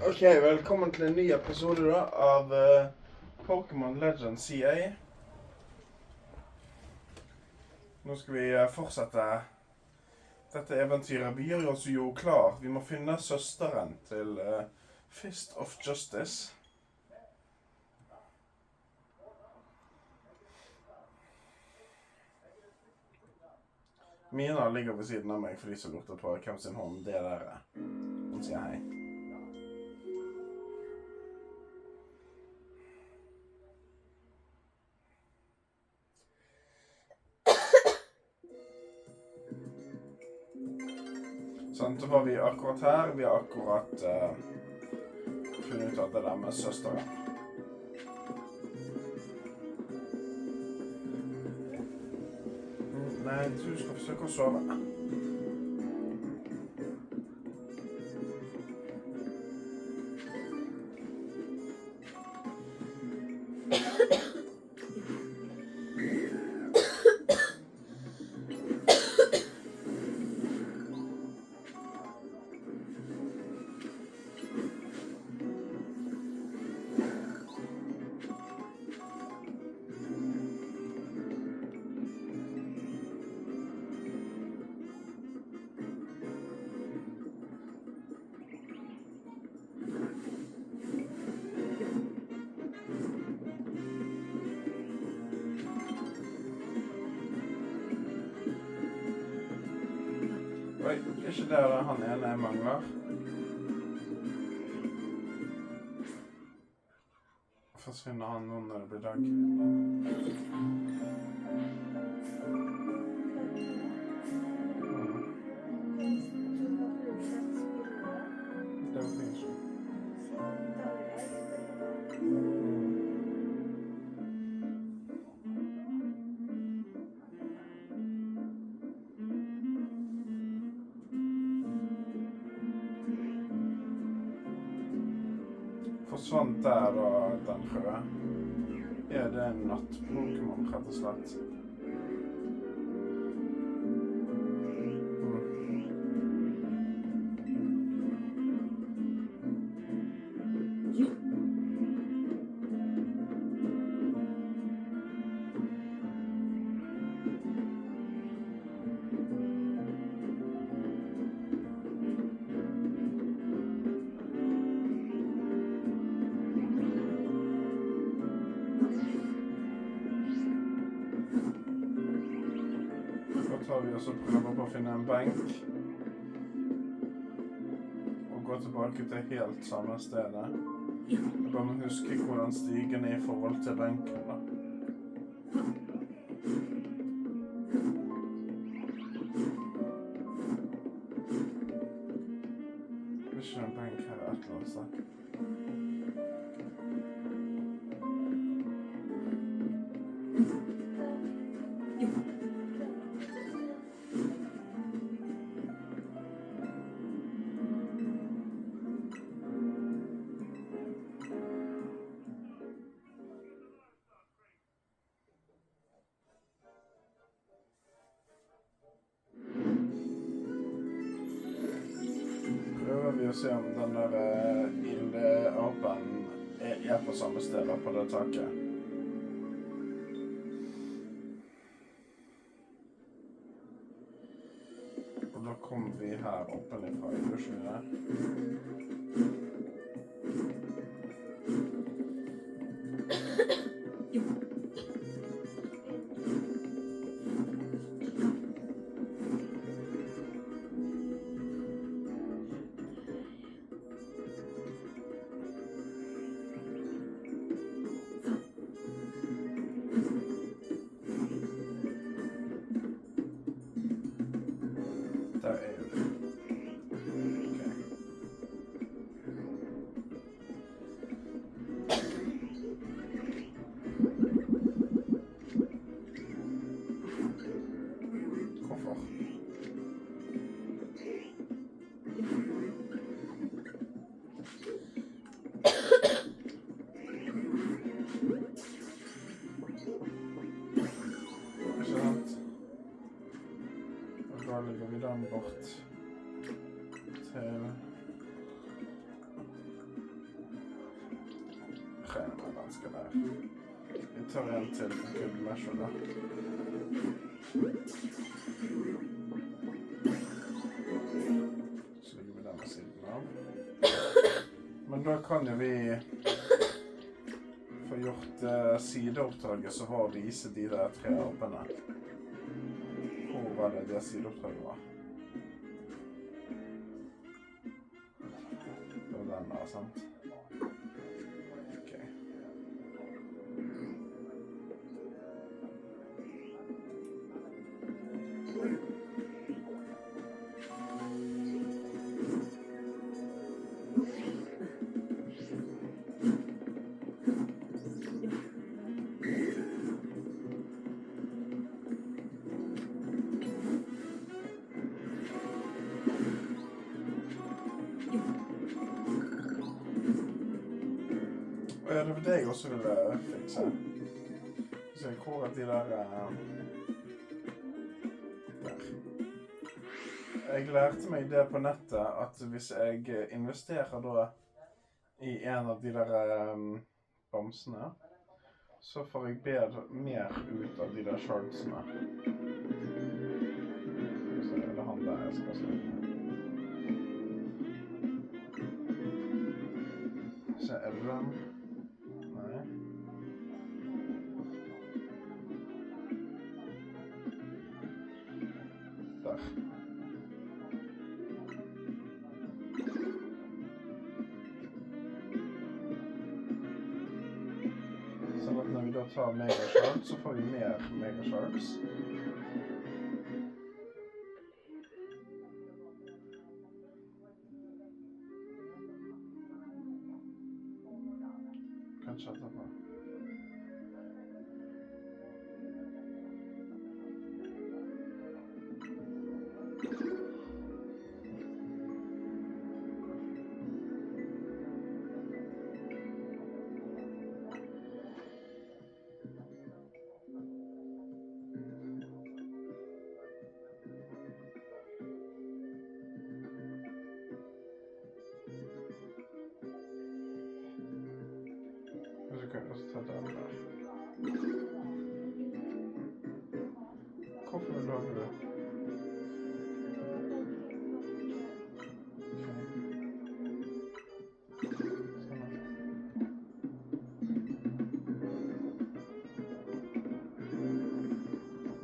Ok, velkommen til en ny episode da, av Pokémon Legends CA. Nå skal vi fortsette dette eventyret. Vi gjør oss jo klar. Vi må finne søsteren til Fist of Justice. Mina ligger ved siden av meg for de som lurte på hvem sin hånd det der er. Hun sier hei. Sånn, så var vi akkurat her. Vi har akkurat funnet ut av det der med søsteren. Nei, du skal forsøke å sove. Oi, ikke det han ene jeg mangler. Forsvinner han nå når det blir dag? Det var fint sånn. Forsvant der og den sjø. Er det en natt-Pokémon, rett og slett? Tar vi også prøver på å finne en benk og gå tilbake til helt samme stedet. Jeg bare må huske hvordan stigen er i forhold til benken da. Det er ikke en benk her et eller annet sted. Prøver vi å se om den der ildeapen er på samme sted på det taket. Og da kommer vi her oppenifra i buskene. Der er jo det. Ok. ganske nær. Vi tar en til på good measure da. Så legger vi den ved siden av. Men da kan jo vi få gjort sideoppdraget så var å vise de der 3 apene. Hvor var det sideoppdraget var? Det var den der, sant? Ok. Det var det jeg også ville fikse. Så jeg tror at de der... Der. Jeg lærte meg det på nettet at hvis jeg investerer da i en av de der bamsene, så får jeg mer ut av de der shardsene. Så er det han der jeg skal snakke. Så er det den. Sånn at når vi da tar megashards, så får vi mer megashards. Kanskje etterpå. Så kan vi også ta den der. Hvorfor vil du ha det?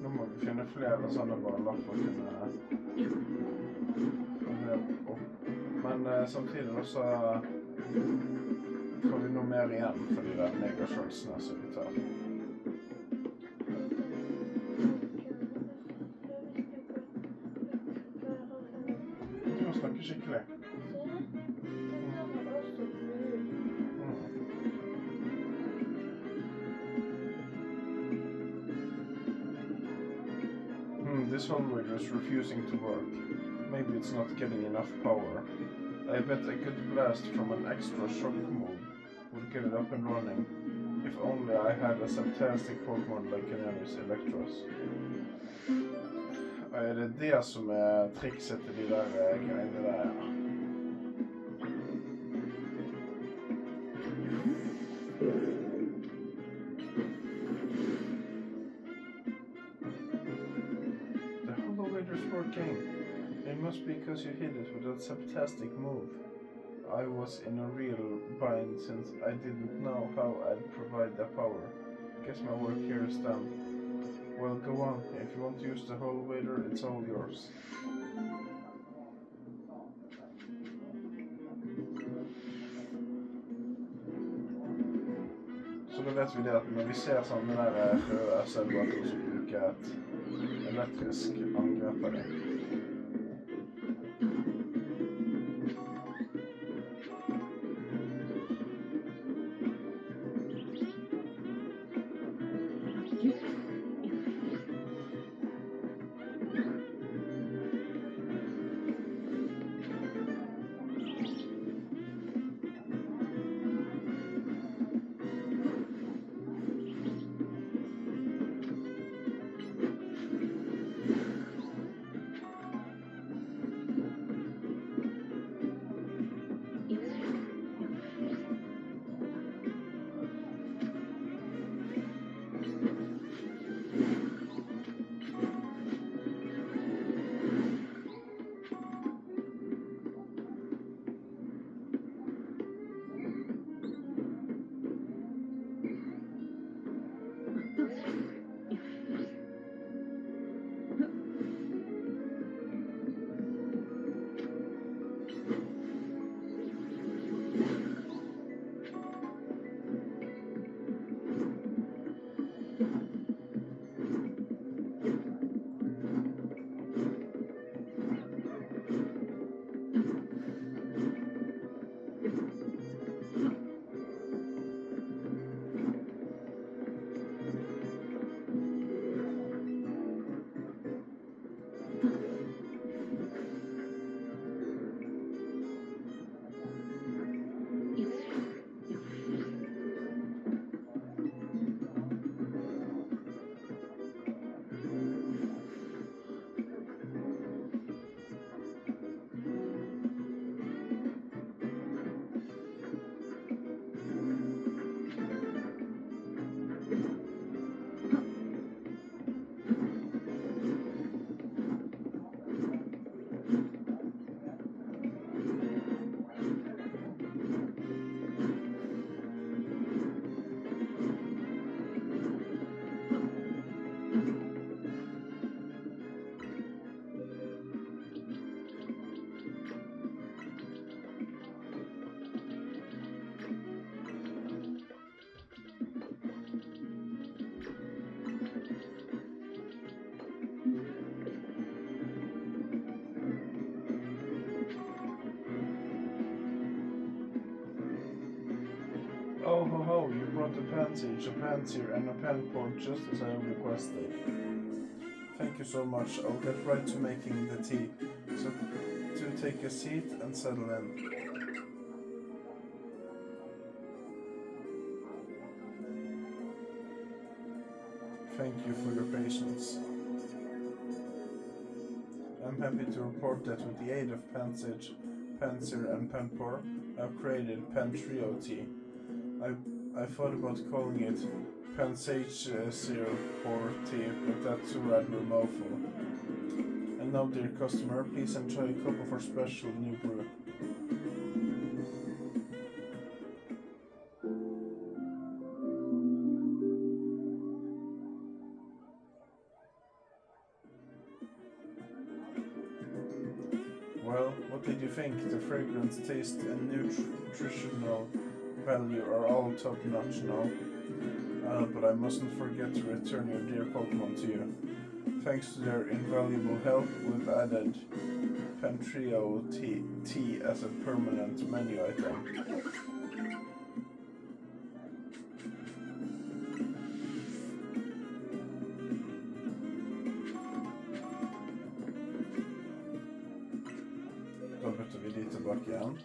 Nå må vi finne flere sånne baller for å kunne få det opp. Men samtidig også får vi noe mer igjen for de der megashardsene som vi tar. Du må snakke skikkelig. This hallway is refusing to work. Maybe it's not getting enough power. I bet a good blast from an extra shock move would get it up and running. If only I had a fantastic Pokémon like Canary's Electros. Er det det som trikset til de der greiene der, ja? The Hollow-Wader's working. It must be because you hit it with that fantastic move. I was in a real bind since I didn't know how I'd provide the power. Guess my work here is done. Well, go on. If you want to use the Hollow-Wader, it's all yours. Så da vet vi det at når vi ser sånne der røde, så er det bare til å bruke et elektrisk angrep på det. Oh ho ho, you brought a pansage, a panseer, and a pen port just as I requested. Thank you so much. I'll get right to making the tea. So to take a seat and settle in. Thank you for your patience. I'm happy to report that with the aid of Pansage, Panseer, and Penpor, I've created Pen Trio Tea. I thought about calling it Pansage or Tea, but that's a rather mouthful. And now, dear customer, please enjoy a cup of our special new brew. Well, what did you think? The fragrance, taste, and nutritional value are all top notch now. But I mustn't forget to return your dear Pokemon to you. Thanks to their invaluable help, we've added Pentrio tea as a permanent menu item. Då byter vi dit tillbaka igen.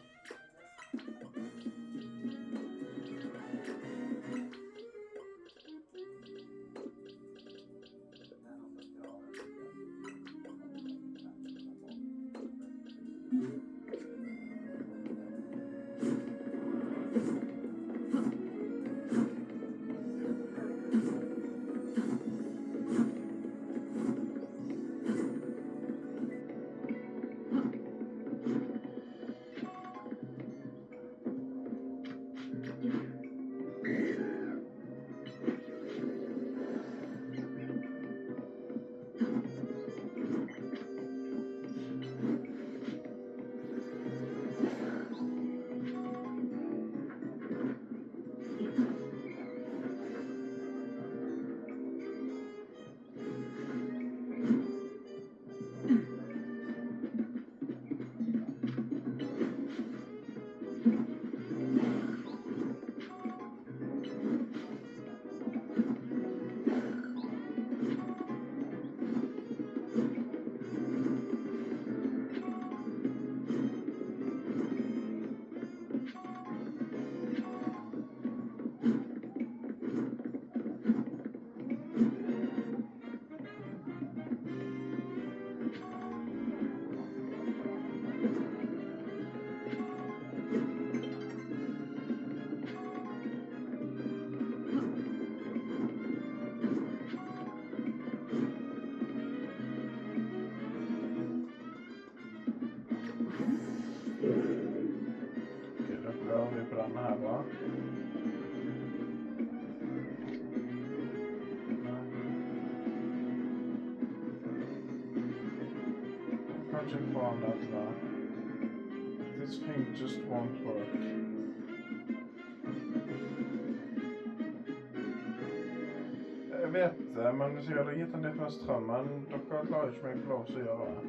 Okej, då prövar vi på den här va. Project Walnut va. This thing just won't work. Jeg vet det, men hvis jeg hadde gitt den litt mer strøm, men dere lar ikke meg få lov til å gjøre det.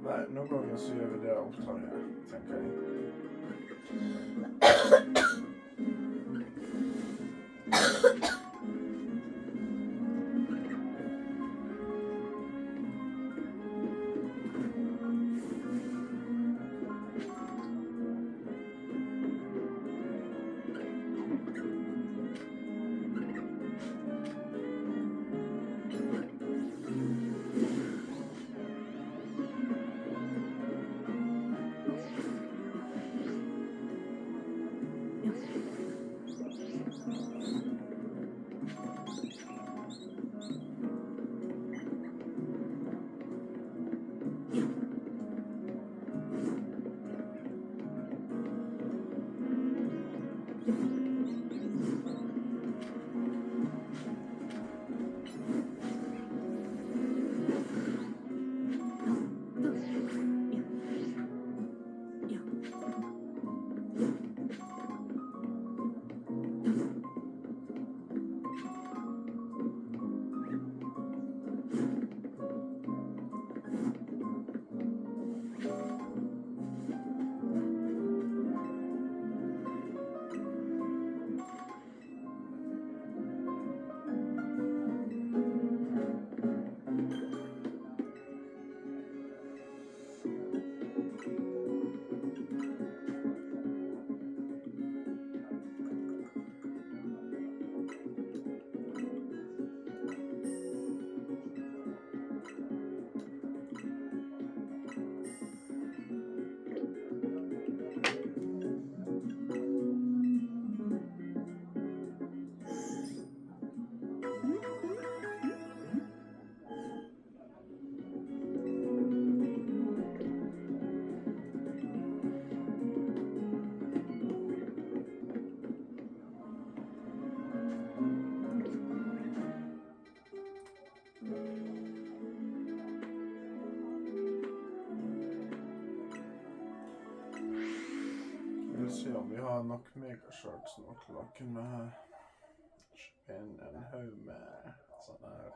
Nei, noen ganger så gjør vi det oppdraget, tenker jeg. Se om vi har nok megasharks nå til å kunne kjøpe inn en haug med sånne her.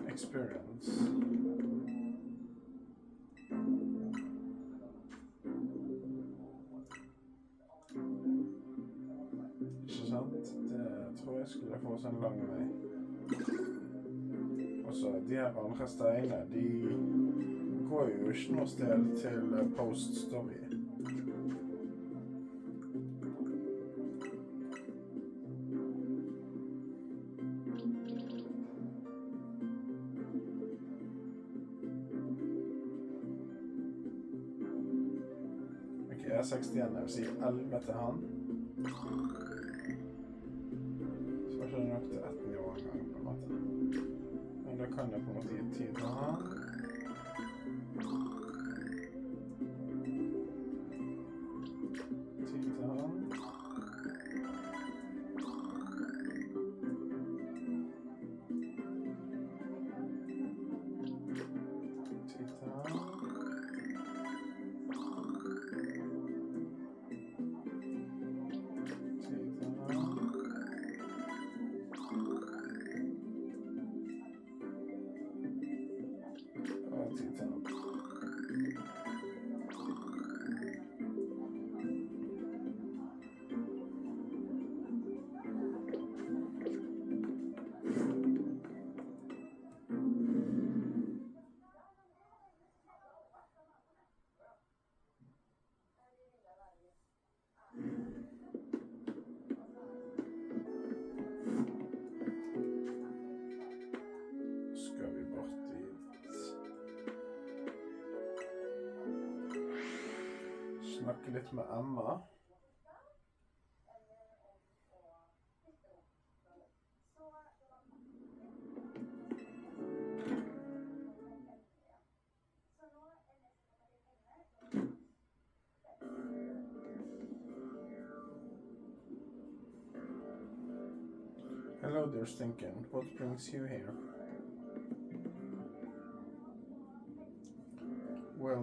Experience. Det tror jeg skulle få oss en lang vei. Og så de her andre steinene, de går jo ikke noe sted til post-story. Ok, jeg er 61, jeg vil si 11 til han. Så er det nok til 1 nivå en gang, på en måte. Men da kan jeg på en måte gi 10 til han. my teeth out. Ska vi bort dit. Snakke litt med Emma. Hello there, Stinkin. What brings you here? Well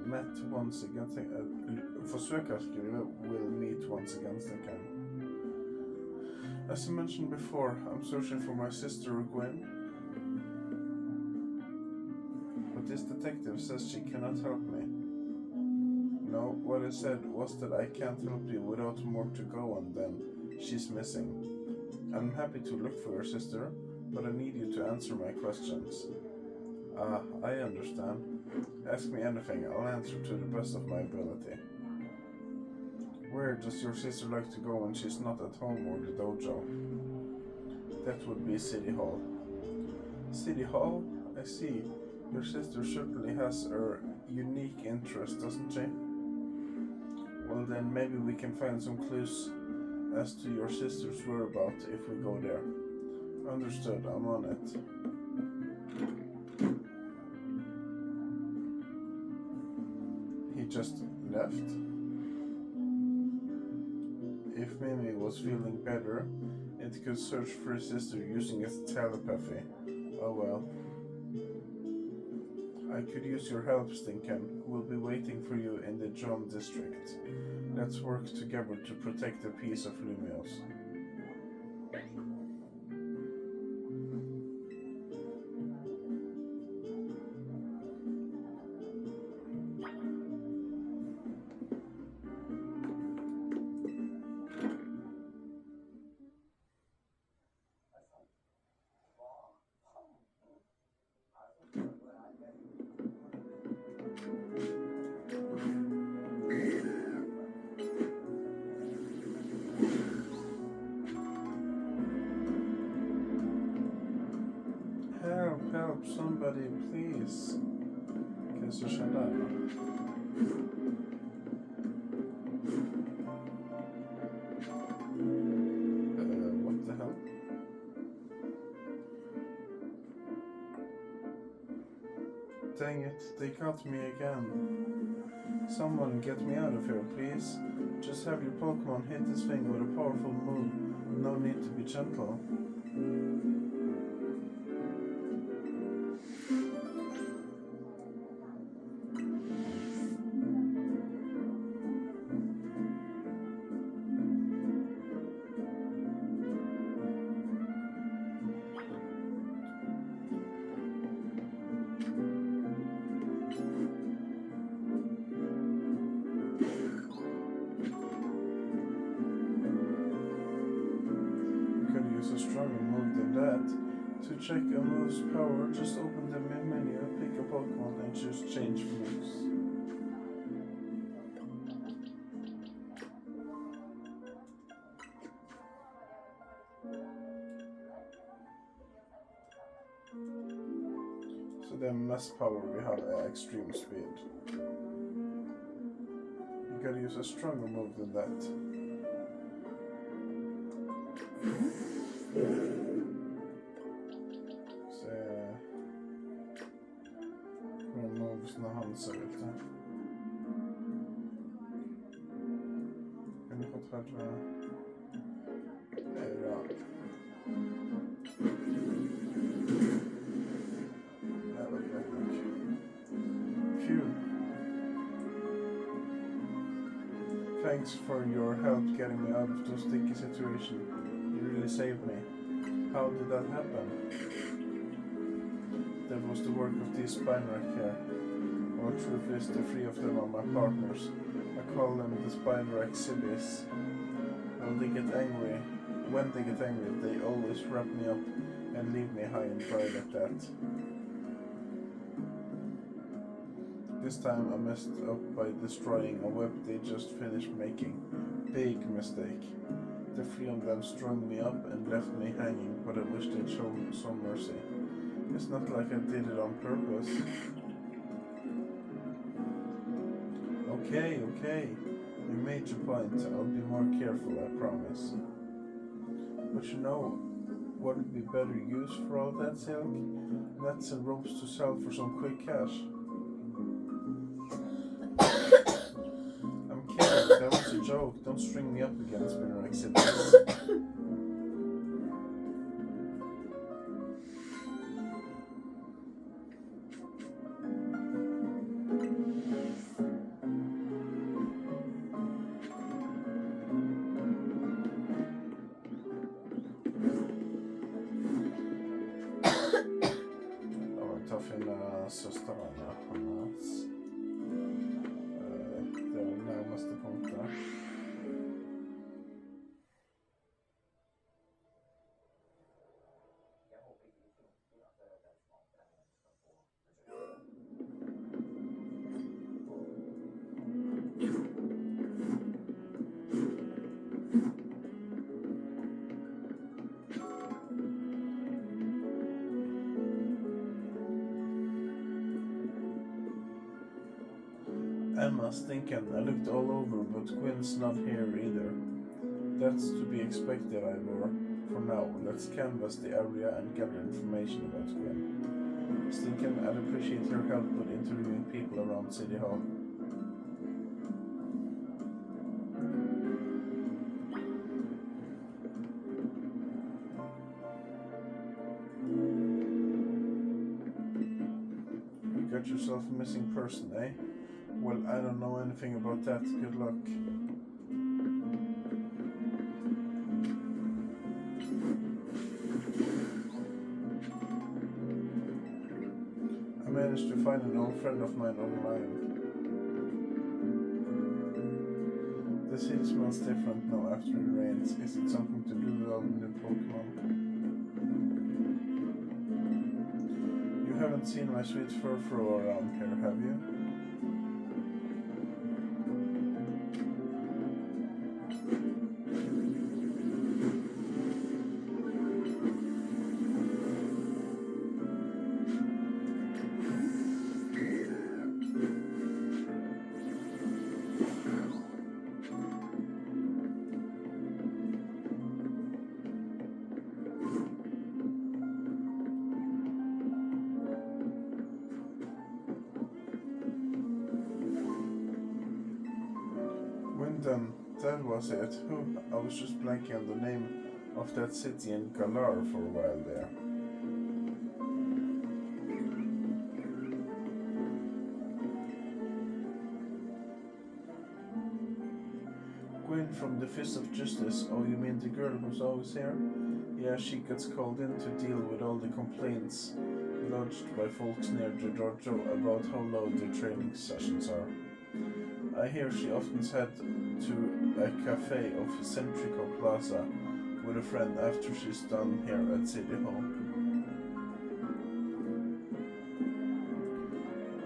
met once again. Forsøker å skrive will meet once again, Stinkin. As I mentioned before, I'm searching for my sister Gwynn. But this detective says she cannot help me. No, what I said was that I can't help you without more to go on then. She's missing. I'm happy to look for your sister, but I need you to answer my questions. Ah, I understand. Ask me anything, I'll answer to the best of my ability. Where does your sister like to go when she's not at home or the dojo? That would be City Hall. City Hall? I see. Your sister certainly has her unique interest, doesn't she? Well then, maybe we can find some clues as to your sister's whereabouts if we go there. Understood, I'm on it. He just left? If Mimi was feeling better, it could search for his sister using its telepathy. Oh well. I could use your help, Stinkin. We'll be waiting for you in the Drum District. Let's work together to protect the peace of Lumios. Help, somebody, please. Hva som skjer der, da? What the hell? Dang it, they got me again. Someone get me out of here, please. Just have your Pokemon hit this thing with a powerful move. No need to be gentle. A stronger move than that. To check a move's power, just open the main menu, pick a Pokemon and choose change moves. So then mass power we have extreme speed. You gotta use a stronger move than that. Se hur movesna han ser ut. Kan du få träffa? Det är bra. Det var rätt mycket. Phew. Thanks for your help getting me out of the sticky situation. You really saved me. How did that happen? That was the work of these spinerack here. Well, truth is, the three of them are my partners. I call them the spinerack civvies. When they get angry, they always wrap me up and leave me high and dry like that. This time I messed up by destroying a web they just finished making. Big mistake. The three of them strung me up and left me hanging, but I wish they'd show some mercy. It's not like I did it on purpose. Okay. You made your point. I'll be more careful, I promise. But you know what would be better use for all that silk? Nets and ropes to sell for some quick cash. I'm kidding, that was a joke. Don't string me up again, spinner exhibits. Ta finna söstrarna hans. Det är den närmaste punkten. Emma's thinking. I looked all over, but Gwynn's not here either. That's to be expected, Ivor. For now, let's canvass the area and gather information about Gwynn. Stinken, I'd appreciate your help with interviewing people around City Hall. You got yourself a missing person, eh? Well, I don't know anything about that. Good luck. I managed to find an old friend of mine online. The city smells different now after it rains. Is it something to do with all the new Pokemon? You haven't seen my sweet Furfro around here, have you? That was it. I was just blanking on the name of that city in Galar for a while there. Gwynn from the Fist of Justice. Oh, you mean the girl who's always here? Yeah, she gets called in to deal with all the complaints lodged by folks near the dojo about how low the training sessions are. I hear she often head to a cafe of Centrico Plaza with a friend after she's done here at City Hall.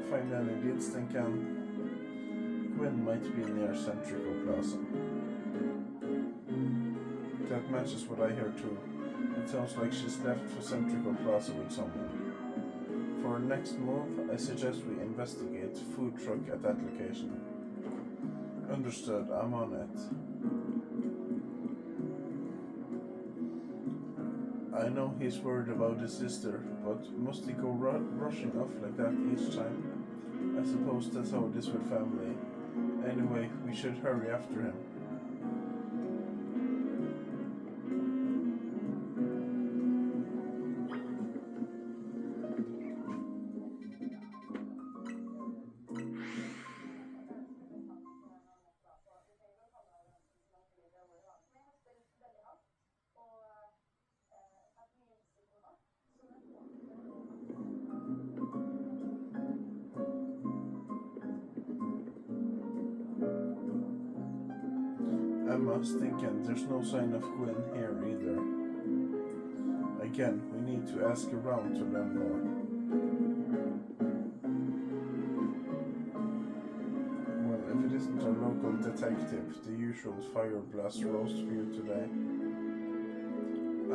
Find any leads, then Gwynn might be near Centrico Plaza. That matches what I hear too. It sounds like she's left for Centrico Plaza with someone. For our next move, I suggest we investigate food truck at that location. Understood, I'm on it. I know he's worried about his sister, but must he go rushing off like that each time? I suppose that's how it is with family. Anyway, we should hurry after him. must thinking there's no sign of Gwynn here either. Again, we need to ask around to learn more. Well, if it isn't our local detective, the usual fire blast roast for you today.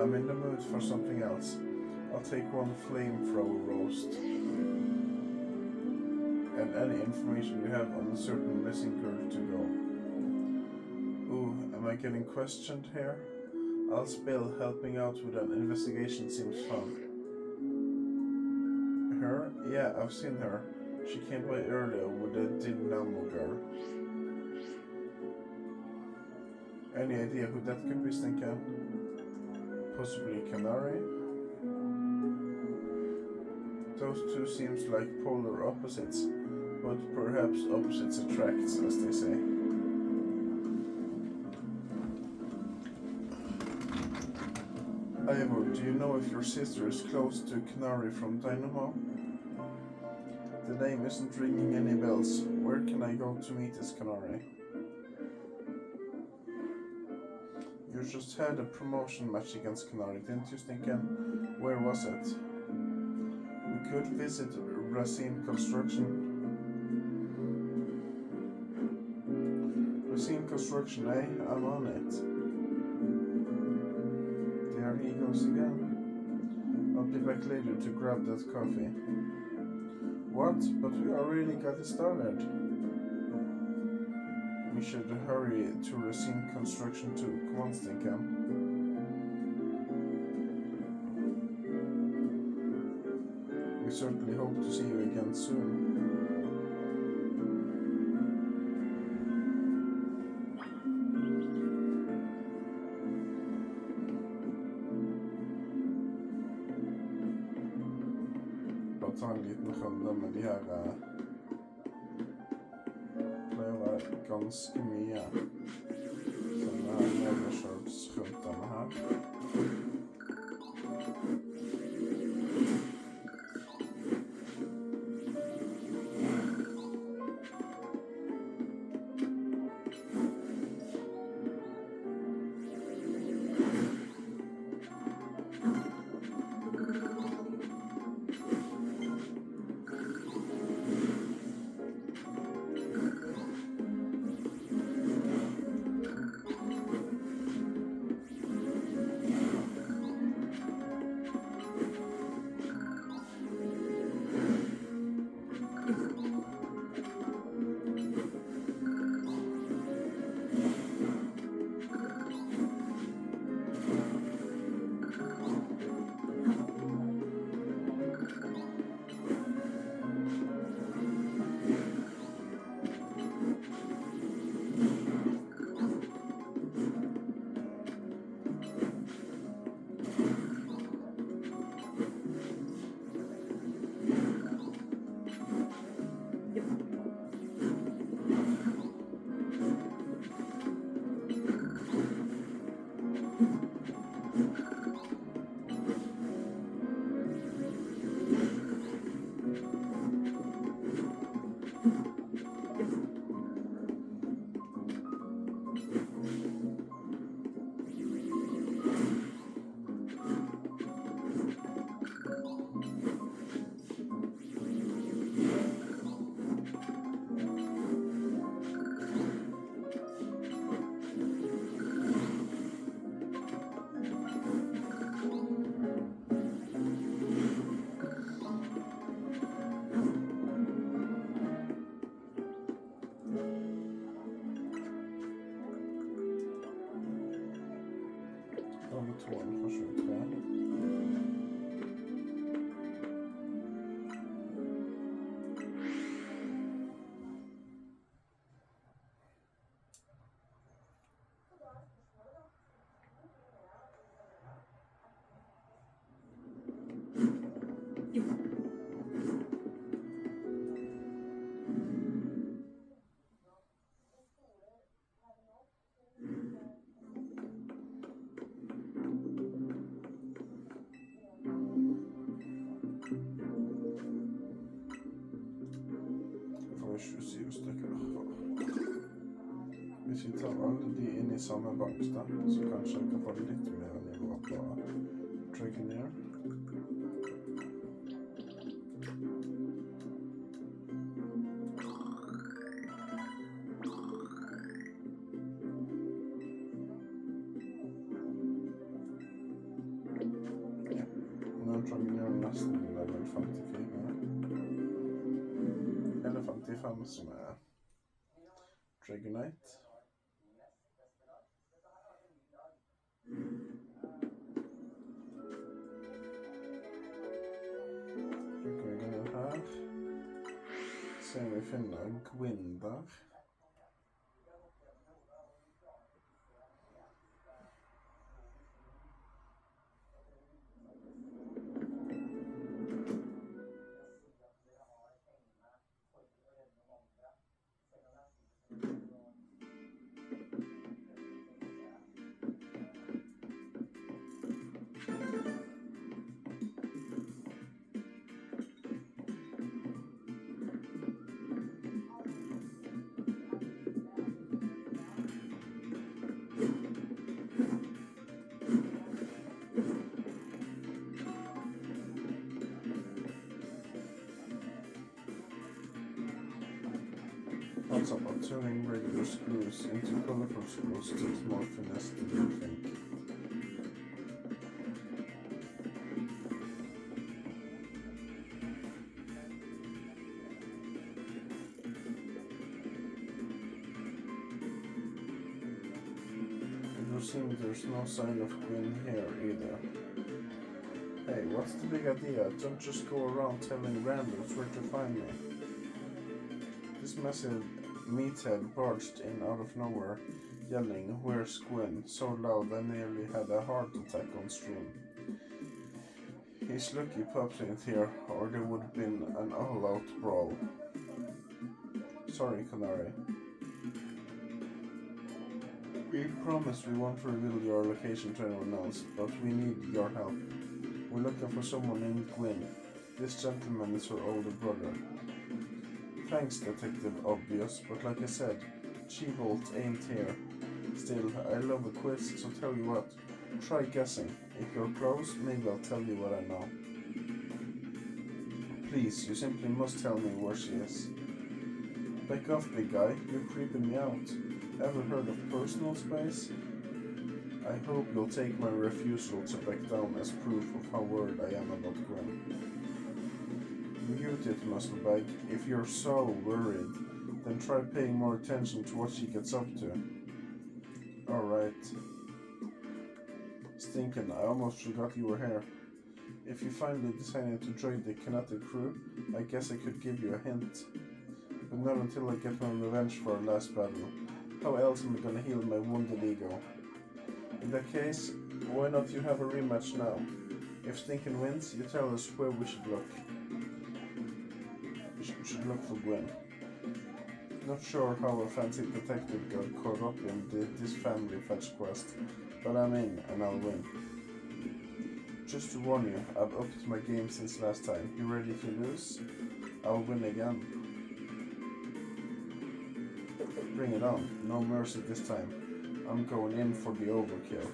I'm in the mood for something else. I'll take one flamethrower roast. And any information you have on a certain missing girl to go. Ooh, am I getting questioned here? I'll spill. Helping out with an investigation seems fun. Her? Yeah, I've seen her. She came by earlier with the Dynamo girl. Any idea who that could be, Stinker? Possibly Canary? Those two seems like polar opposites, but perhaps opposites attracts, as they say. Ivor, do you know if your sister is close to Canary from Dynamo? The name isn't ringing any bells. Where can I go to meet this Canary? You just had a promotion match against Canary, didn't you, Stinken? Where was it? We could visit Racine Construction. Racine Construction, eh? I'm on it. There he goes again. I'll be back later to grab that coffee. What? But we already got it started. We should hurry to Racine Construction too. Come on, Stinkham. We certainly hope to see you again soon. Bara ta en liten runda med de her pleier å være ganske mye sånne her megashards-runtene her. vi tar alle de inn i samme boks da, så kanskje jeg kan få litt mer nivå på Dragonair. Ja, nå er Dragonair nesten level 54. Eller 55 som er Dragonite. Bruker vi den her. Se om vi finner Gwynn der. Also, about turning regular screws into colorful screws takes more finesse than you think. It would seem there's no sign of Gwynn here either. Hey, what's the big idea? Don't just go around telling randoms where to find me. This massive meathead barged in out of nowhere, yelling, "Where's Gwynn?" so loud I nearly had a heart attack on stream. He's lucky popped in here, or there would have been an all-out brawl. Sorry, Canary. We promise we won't reveal your location to anyone else, but we need your help. We're looking for someone named Gwynn. This gentleman is her older brother. Thanks, Detective Obvious, but like I said, She-Bolt ain't here. Still, I love a quiz, so tell you what, try guessing. If you're close, maybe I'll tell you what I know. Please, you simply must tell me where she is. Back off, big guy, you're creeping me out. Ever heard of personal space? I hope you'll take my refusal to back down as proof of how worried I am about Gwynn. Mute it, Musclebag. If you're so worried, then try paying more attention to what she gets up to. Alright. Stinkin', I almost forgot you were here. If you finally decided to join the Kinetic crew, I guess I could give you a hint. But not until I get my revenge for our last battle. How else am I gonna heal my wounded ego? In that case, why not you have a rematch now? If Stinkin' wins, you tell us where we should look. We should look for Gwynn. Not sure how a fancy detective got caught up in this family fetch quest, but I'm in and I'll win. Just to warn you, I've upped my game since last time. You ready to lose? I'll win again. Bring it on. No mercy this time. I'm going in for the overkill.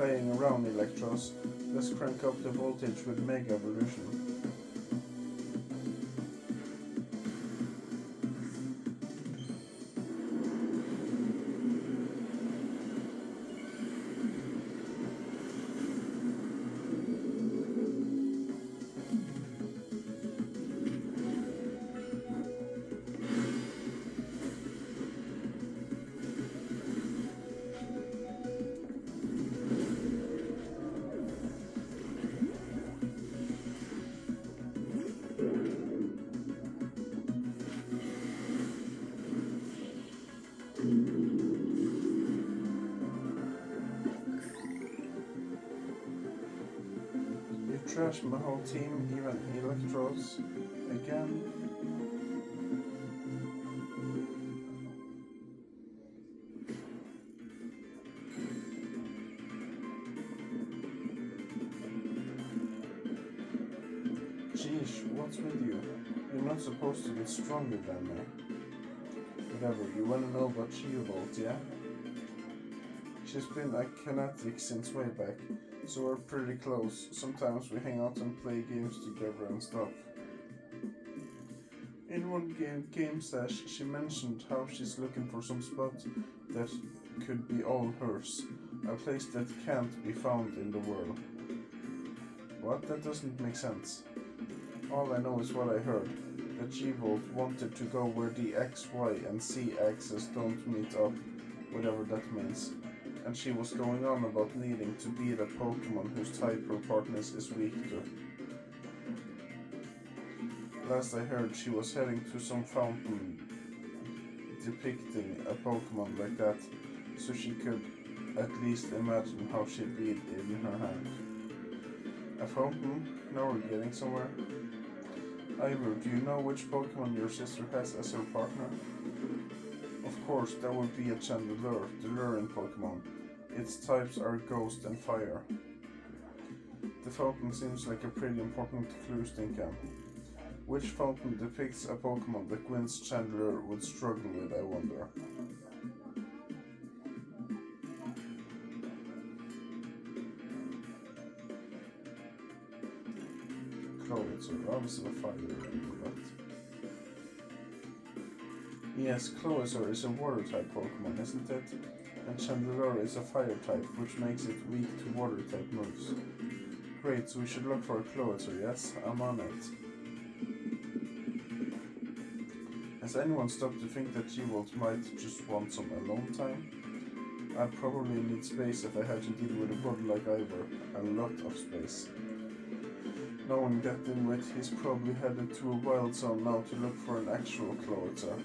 playing around electros. Let's crank up the voltage with Mega Evolution. You trashed my whole team, even electros. Again. Sheesh, what's with you? You're not supposed to get stronger than me. Whatever, you wanna know about She-Evolved, yeah? She's been a kinetic since way back, so we're pretty close. Sometimes we hang out and play games together and stuff. In one game sesh, she mentioned how she's looking for some spot that could be all hers. A place that can't be found in the world. What? That doesn't make sense. All I know is what I heard. That G-Volt wanted to go where the X, Y and Z axes don't meet up, whatever that means. And she was going on about needing to beat a Pokemon whose type her partners is weak to. Last I heard, she was heading to some fountain depicting a Pokemon like that, so she could at least imagine how she'd be in her hand. A fountain? Now we're getting somewhere. Ivor, do you know which Pokemon your sister has as her partner? Of course, that would be a Chandelure, the luring Pokemon. Its types are Ghost and Fire. The fountain seems like a pretty important clue, Stinkam. Which fountain depicts a Pokemon that Gwynn's Chandelure would struggle with, I wonder? Clowitzer, obviously a fire but... Yes, Clowitzer is a water type Pokemon, isn't it? And Chandelure is a fire type, which makes it weak to water type moves. Great, so we should look for a Clowitzer, yes? I'm on it. Has anyone stopped to think that G-Volt might just want some alone time? I'd probably need space if I had to deal with a body like Ivor. A lot of space. Knowing that in with, he's probably headed to a wild zone now to look for an actual Clowitzer.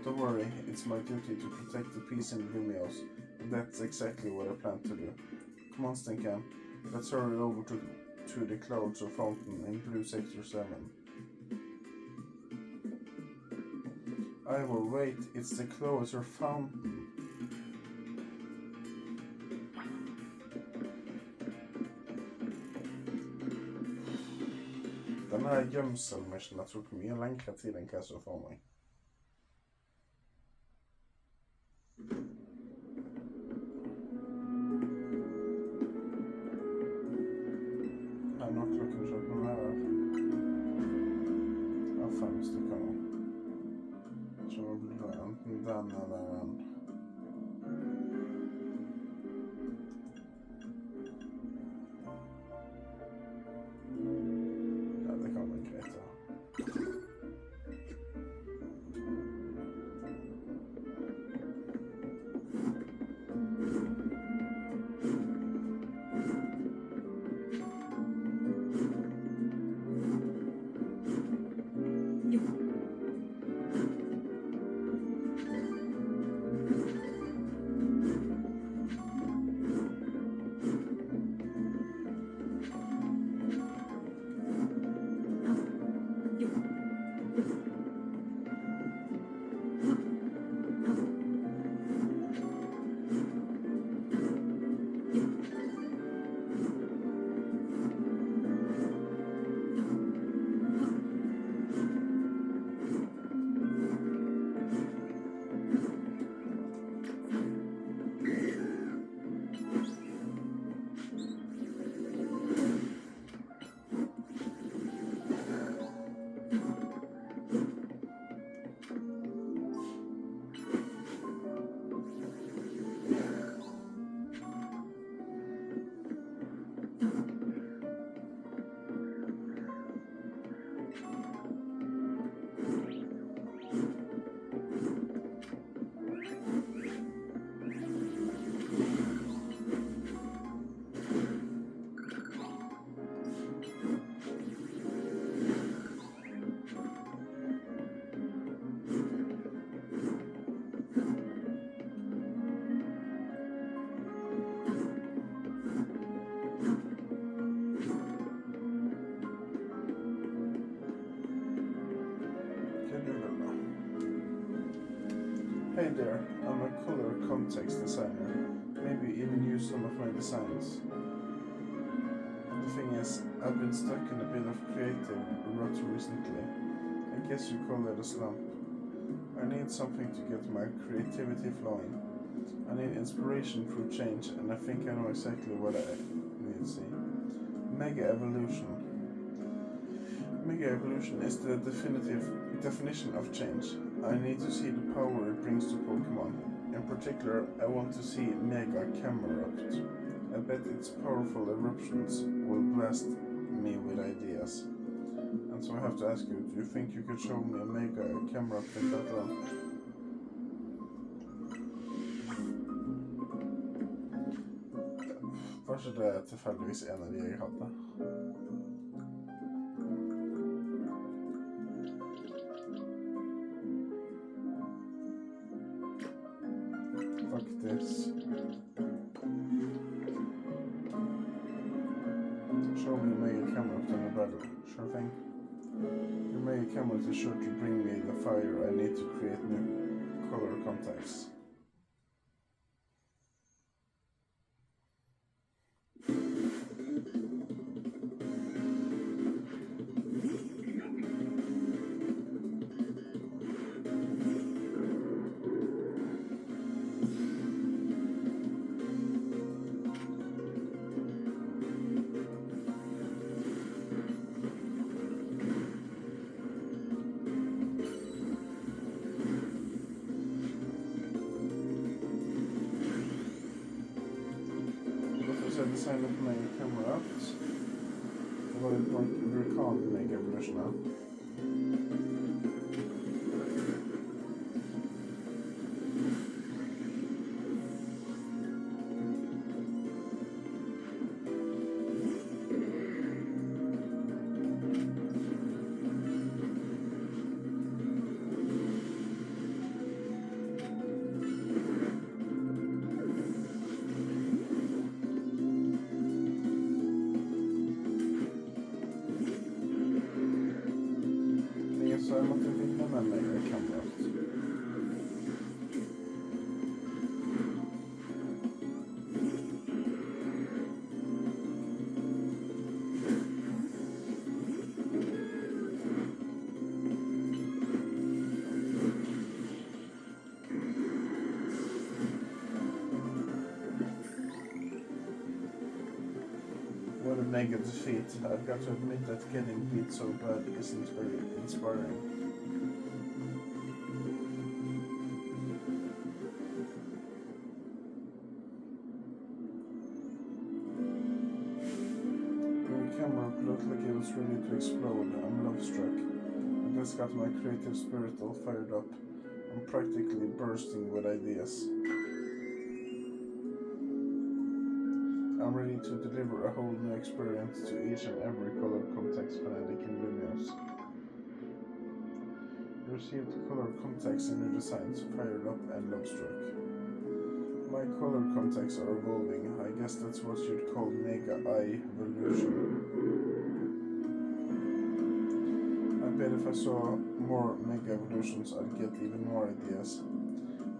Don't worry, it's my duty to protect the peace in Lumios, and that's exactly what I plan to do. Come on, Stinkam, let's hurry over to the Clowitzer fountain in Blue Sector 7. Ivor, wait, it's the Clowitzer fountain. Den här gömselmissionen tog mer längre tid än kan jag så för mig. I'm not looking for the mirror. How far is the car? Så vad blir det? Antingen den eller den. Ja, det kan bli grejt. Hey there, I'm a color context designer. Maybe even use some of my designs. The thing is, I've been stuck in a bit of creative rut recently. I guess you call it a slump. I need something to get my creativity flowing. I need inspiration through change, and I think I know exactly what I need to see. Mega evolution. Mega evolution is the definitive definition of change. I need to see the power it brings to Pokemon. In particular, I want to see Mega Camerupt. I bet its powerful eruptions will blast me with ideas. And so I have to ask you, do you think you could show me a Mega Camerupt in that run? Var ikke det tilfeldigvis en av de jeg hadde? Faktisk. Show me a Mega Camerupt in a battle. Sure thing. Your Mega Camerupt is sure to bring me the fire I need to create new color contacts. Design of Mega Camerupt. Det var ju vulkan Mega Evolution. Så jag måste vinna med Mega Camerupt. What a mega defeat. I've got to admit that getting beat so bad isn't very inspiring. The camera looked like it was ready to explode. I'm love struck. I just got my creative spirit all fired up. I'm practically bursting with ideas. I'm ready to deliver a whole new experience to each and every color context fanatic in Lumios. You received color contacts in your designs, fired up and love-struck. My color contacts are evolving. I guess that's what you'd call Mega evolution. I bet if I saw more Mega evolutions, I'd get even more ideas.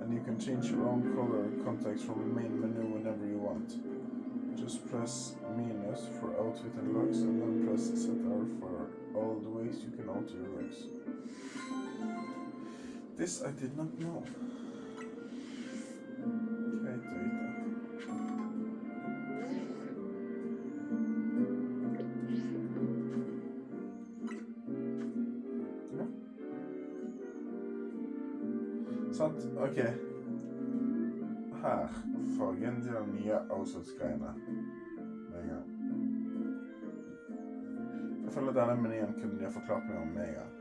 And you can change your own color contacts from the main menu whenever you want. Just press minus for outfit and looks, and then press set R for all the ways you can alter your looks. This I did not know. Greit å vite. Ja. Sant? Ok. Her får jeg en del nye avsatsgreiene med en gang. Jeg føler at denne menyen kunne de ha forklart meg om med en gang.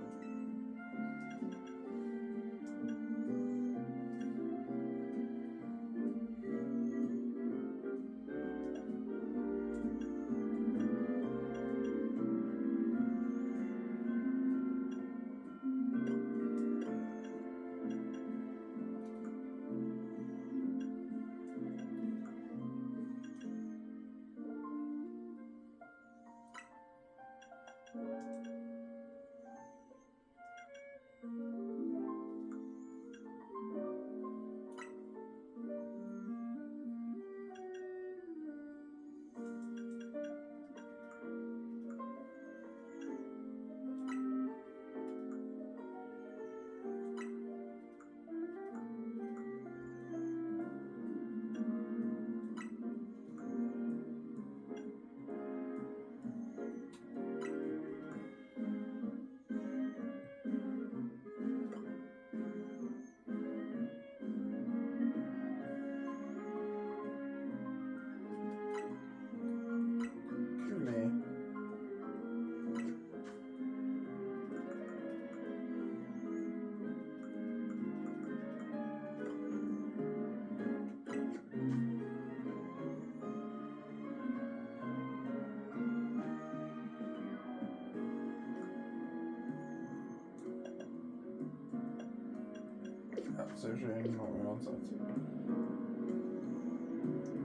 Ja, så jag kör in någon uansett.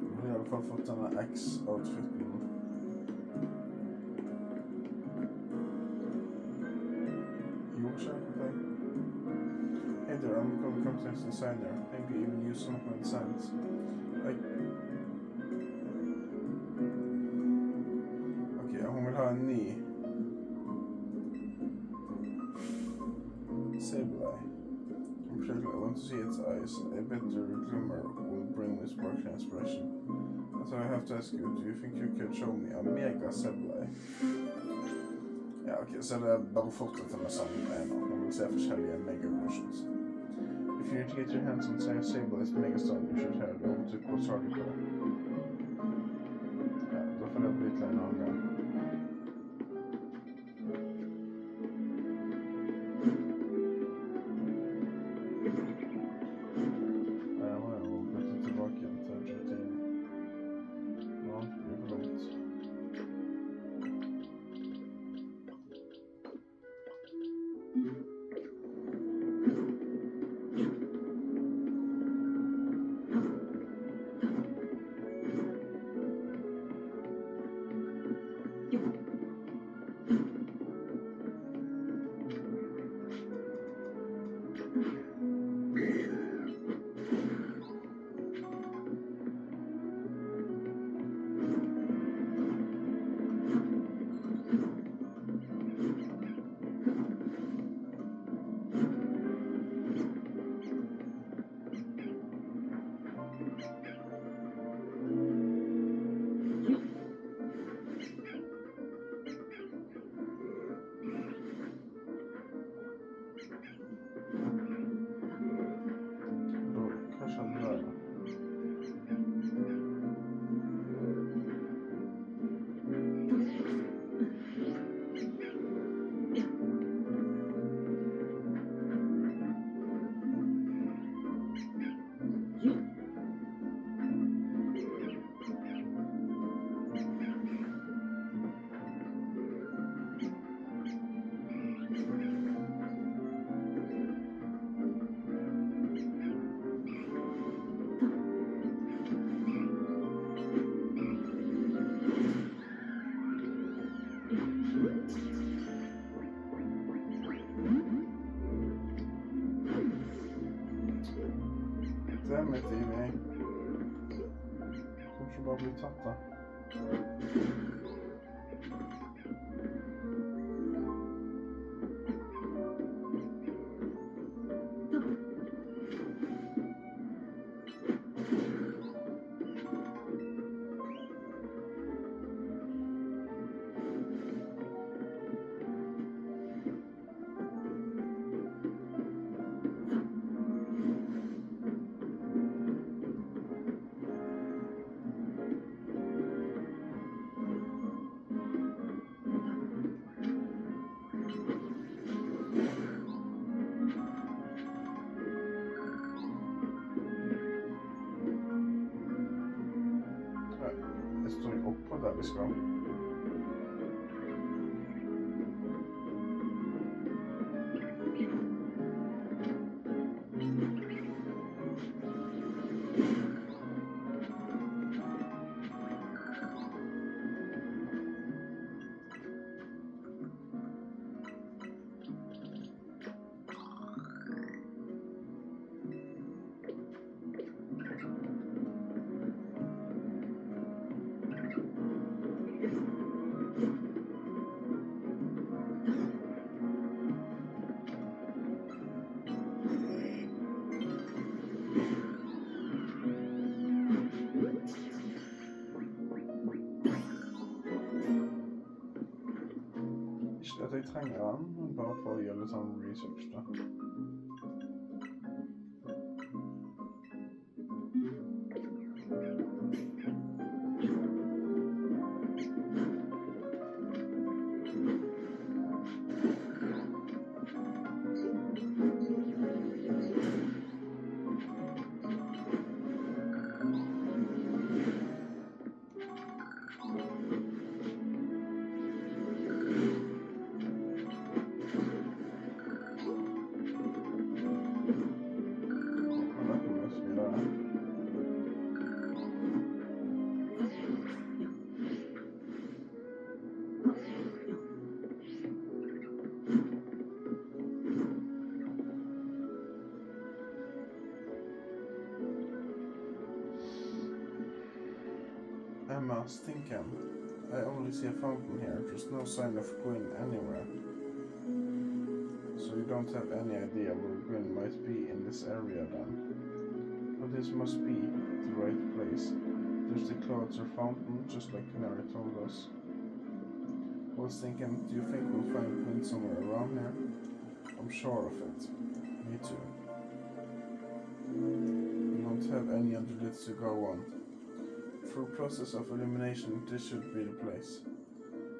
Jag har i alla fall fått den här X-outfiten. Jo, säkert. Hey there, I'm a context designer. Maybe even use some of my designs. Okej, hon vill ha en ny. Sableye. In particular, I want to see its eyes. A better glimmer will bring me sparkling inspiration. So I have to ask you, do you think you could show me a mega Sableye? Ja, okej, så det är bara fortsätta med samma grej nu. Man vill se försäljliga mega versions. If you need to get your hands on Sableye's Megastone, you should head over to Quartz article. Ja, då får det bli lite en annan gång. Damn it, Evie. Kanske bara bli tatta. Det står ju upp på där vi ska. Dette jeg trenger den, bare for å gjøre litt sånn research da. Emma, Stinkham. I only see a fountain here. There's no sign of Gwyn anywhere. So you don't have any idea where Gwyn might be in this area then. But this must be the right place. There's the Cloudser fountain, just like Canary told us. Well, Stinkham, do you think we'll find Gwyn somewhere around here? I'm sure of it. Me too. We don't have any other leads to go on. Through a process of elimination, this should be the place.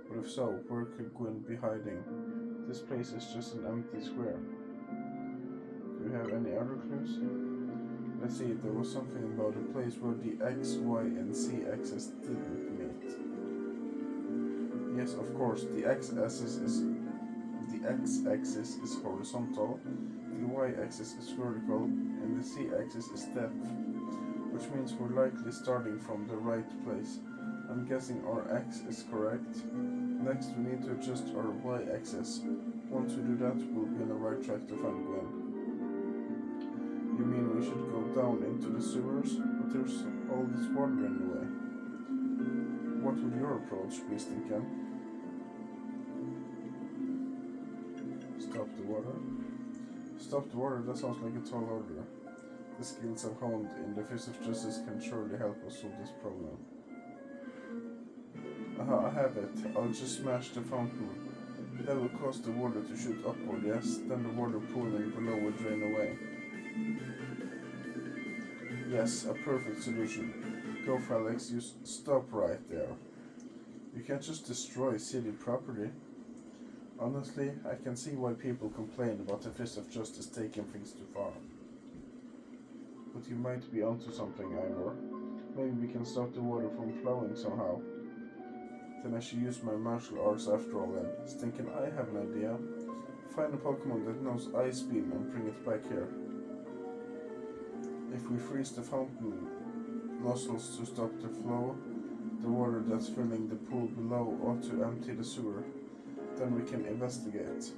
But if so, where could Gwyn be hiding? This place is just an empty square. Do you have any other clues? Let's see, there was something about a place where the X, Y, and Z axis didn't meet. Yes, of course, the x-axis is horizontal, the y-axis is vertical, and the z-axis is depth, which means we're likely starting from the right place. I'm guessing our x is correct. Next, we need to adjust our y-axis. Once we do that, we'll be on the right track to find Gwyn. You mean we should go down into the sewers? But there's all this water in the way. What would your approach be, Stinkham? Stop the water? Stop the water, that sounds like a tall order. The skills I've honed in the Fist of Justice can surely help us solve this problem. Aha, I have it. I'll just smash the fountain. That will cause the water to shoot upward, yes? Then the water pooling below will drain away. Yes, a perfect solution. Go, Felix, you stop right there. You can't just destroy city property. Honestly, I can see why people complain about the Fist of Justice taking things too far. But you might be onto something, Ivor. Maybe we can stop the water from flowing somehow. Then I should use my martial arts after all then. Stinking, I have an idea. Find a Pokemon that knows Ice Beam and bring it back here. If we freeze the fountain nozzles to stop the flow, the water that's filling the pool below ought to empty the sewer. Then we can investigate.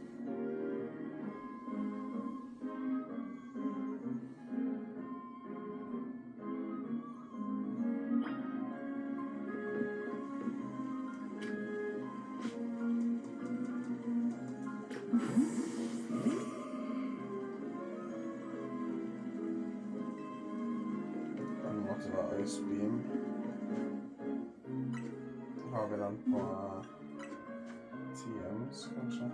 Ice Beam. Har vi den på TMs kanske?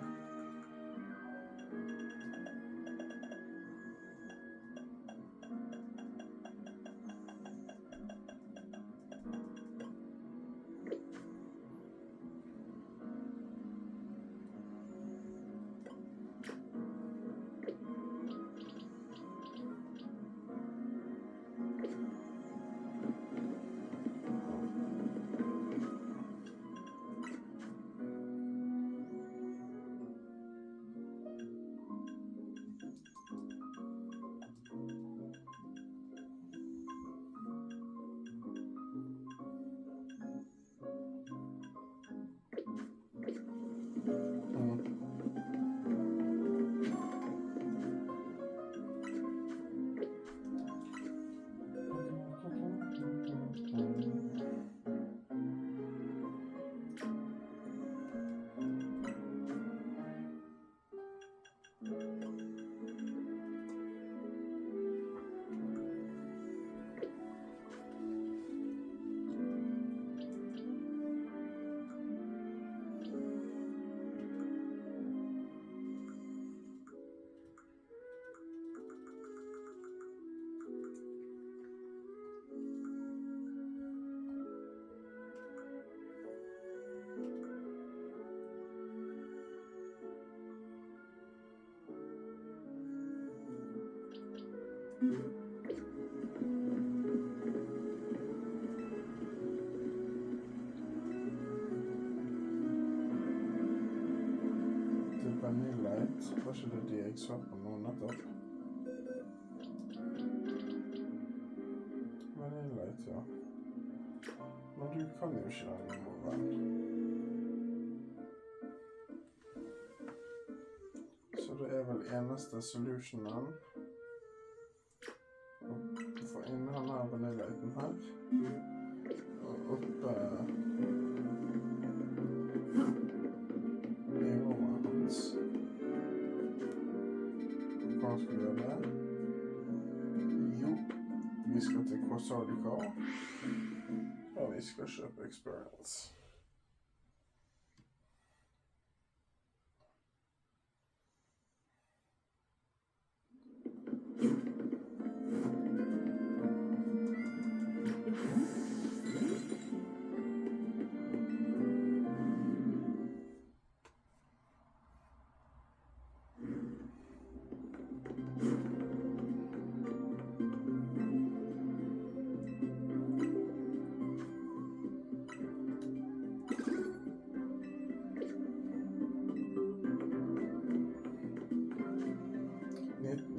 Kanskje det er de jeg svapper nå nettopp. Vanillite, ja. Men du kan jo ikke den nå, vel? Så det er vel eneste solutionen å få inn denne vanilliten her. uppe nivån hans. Hva skal vi gjøre? Jo, vi skal til Korsardica, og vi skal kjøpe experience.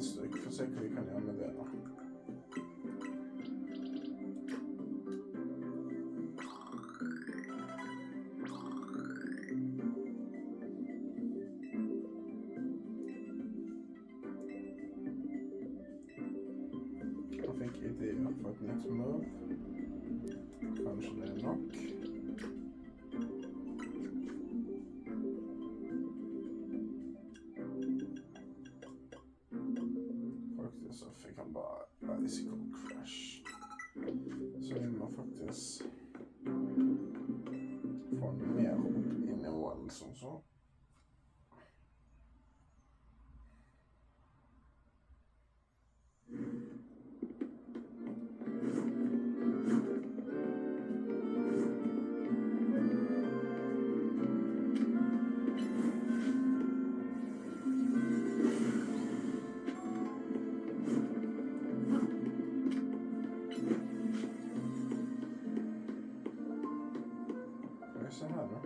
Stykker, får se hva vi kan gjøre med det da. Jeg fikk ideer for et nytt move. Kanskje det er nok. Så fikk han bare Icicle Crash. Så vi må faktisk få mer opp i nivåen som så. Så här då.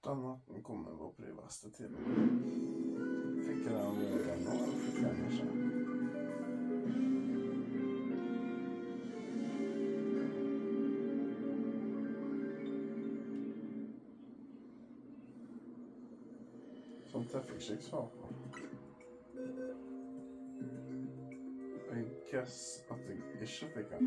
Den natten kommer vi opp i verste tiden. Fikk jeg det allerede nå, eller fikk jeg den ikke? Sånt jeg fikk ikke svar på. Jeg guess at jeg ikke fikk den.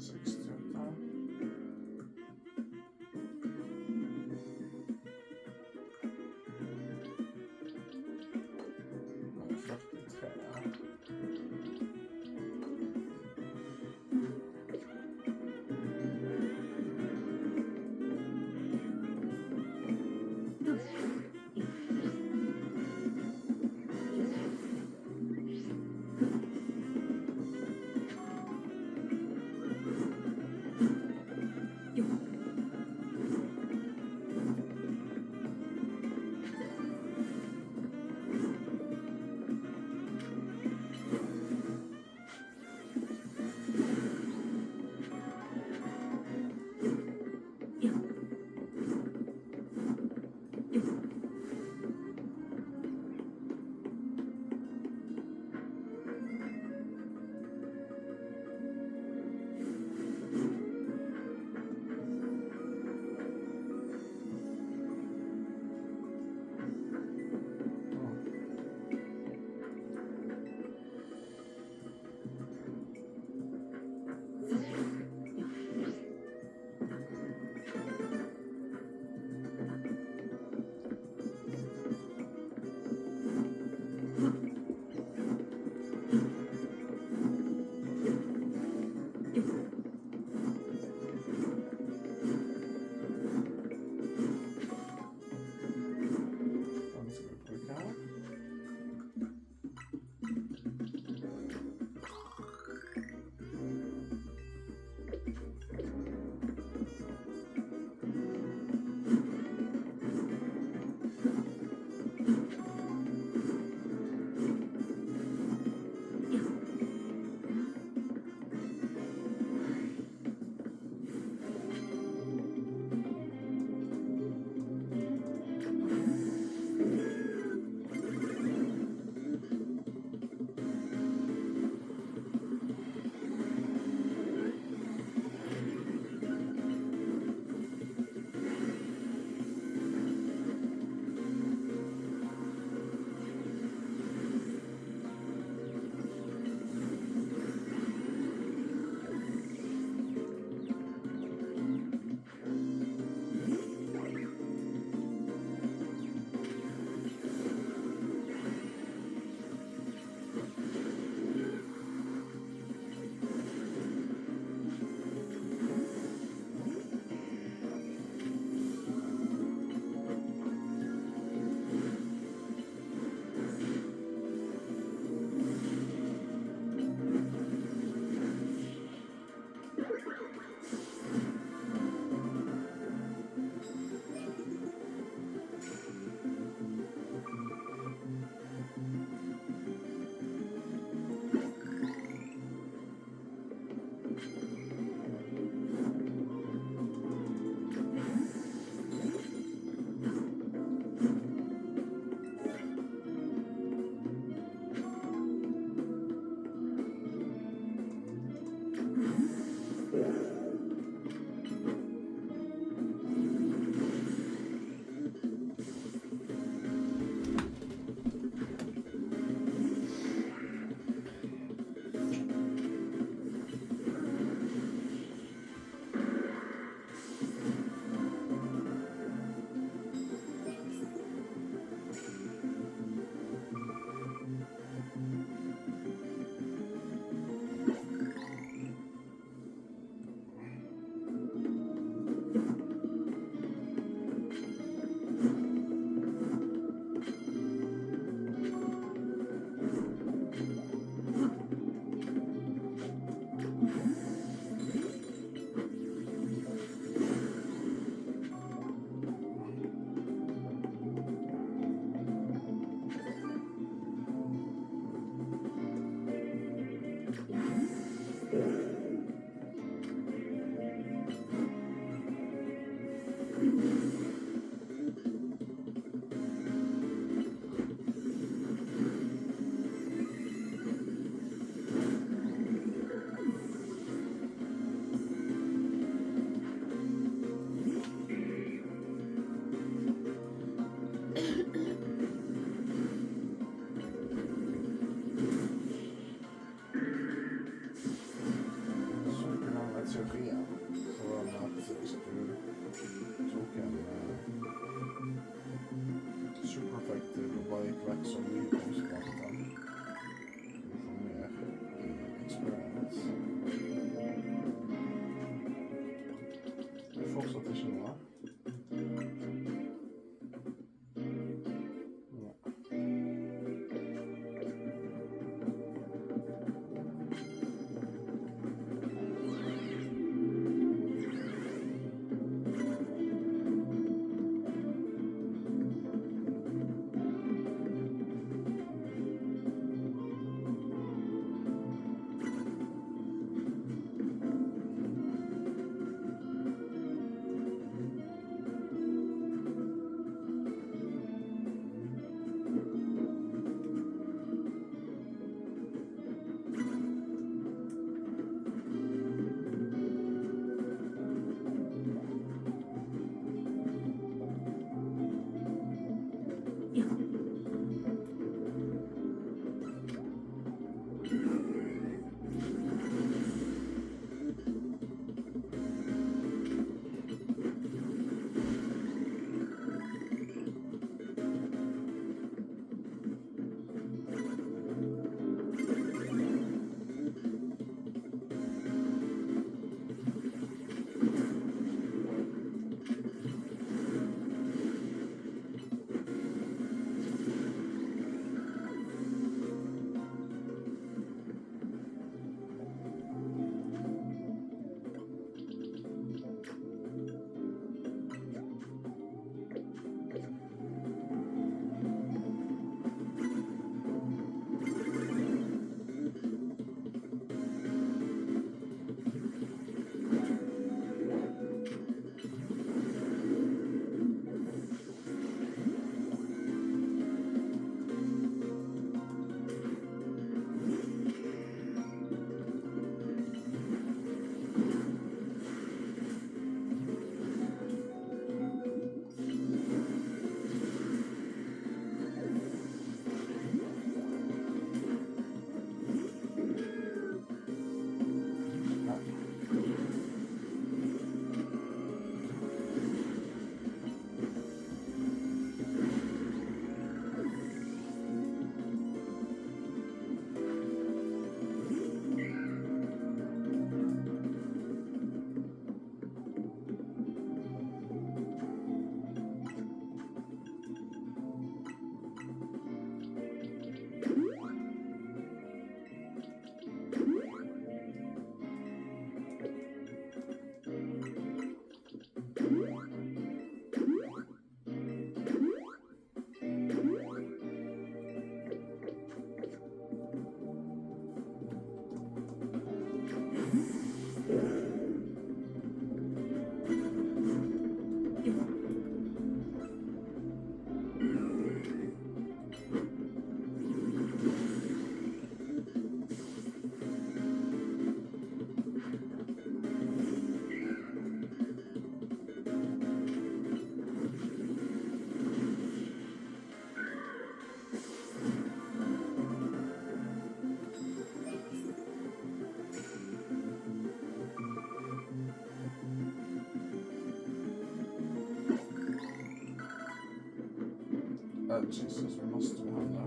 16. söka igen. Så var det att du tog en supereffective bike vax och nykomstkonsten. Du får mer experience. Vi fortsätter känna. Jesus, måste vi handla.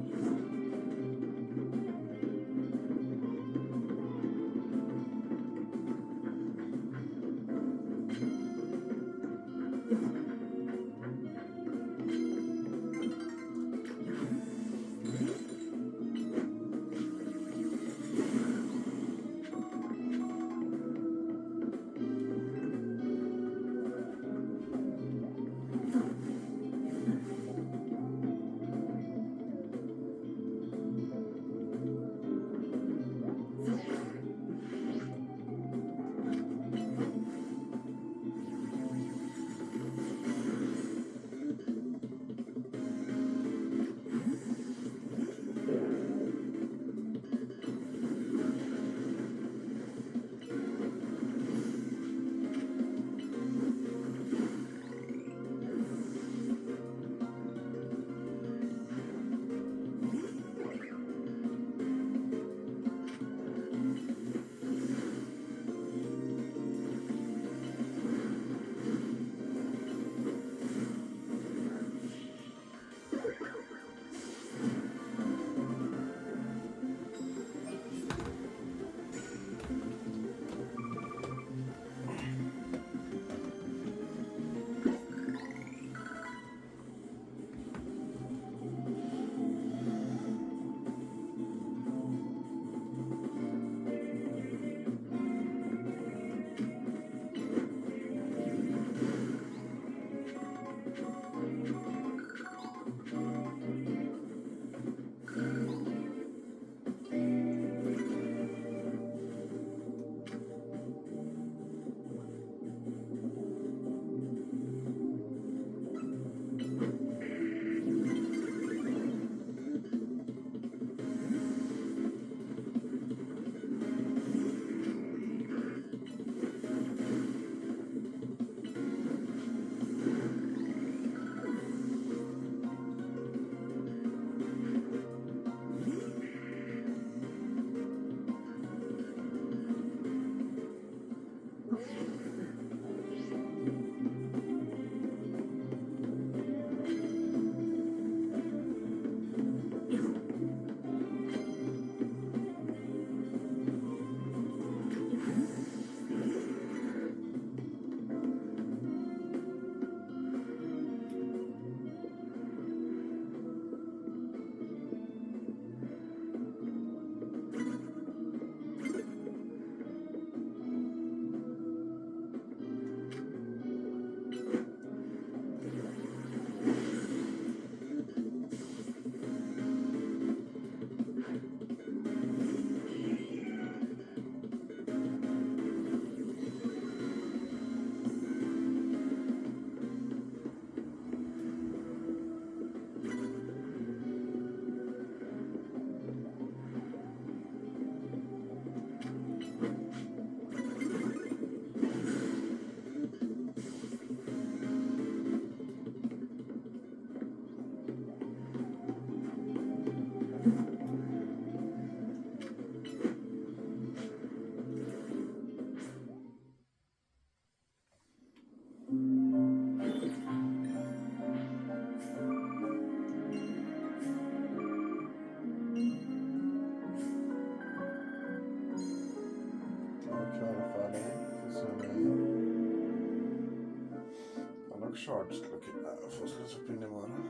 charged. Okej, jag får slås upp in imorgon.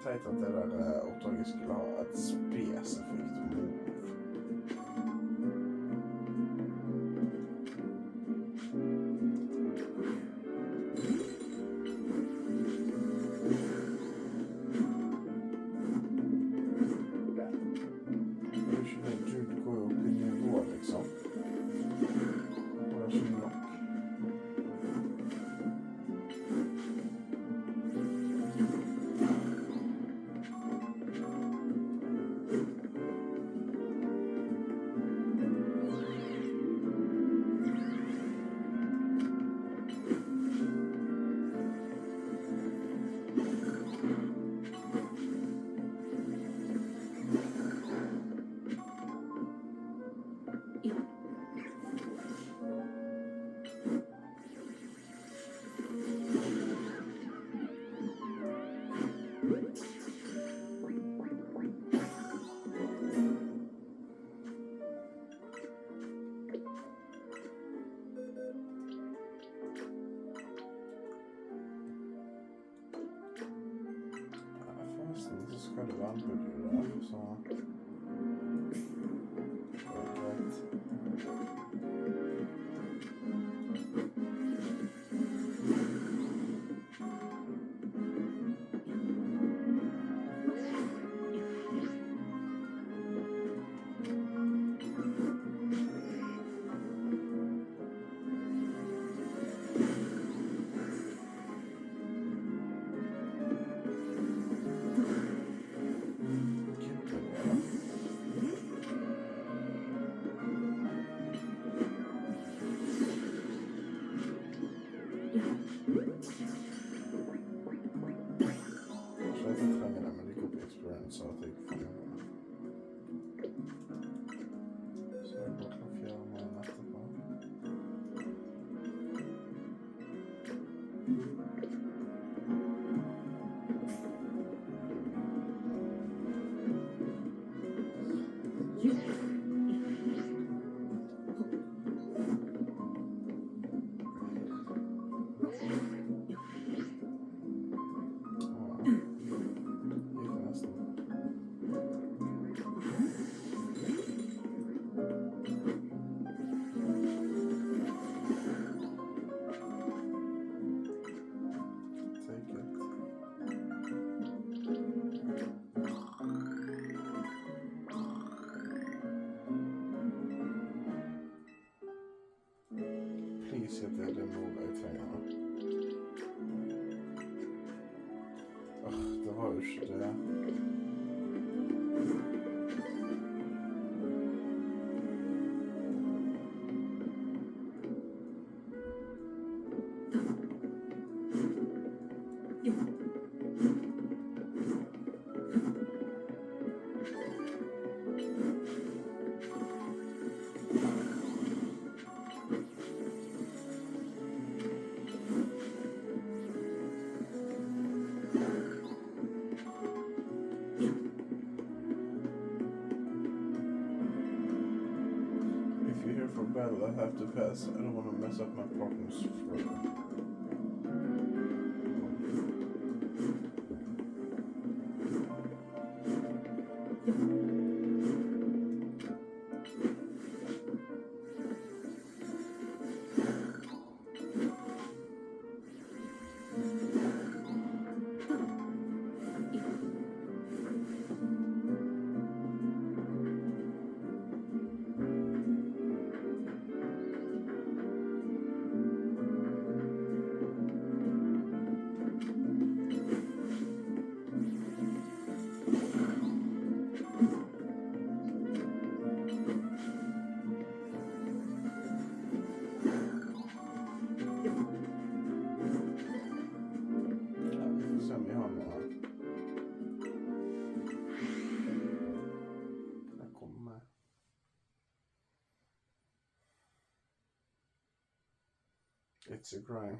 Tänkt att det där uppdraget skulle ha ett specifikt move. Ljud går upp i nivå liksom. Och jag känner lock. Så ska det vara en budget där, så... Så att det får så jag går klockan 4 morgon efterpå. Please hit det move i pengarna. Det var ju det. For battle, I have to pass. I don't want to mess up my partner's flow. It's a grind.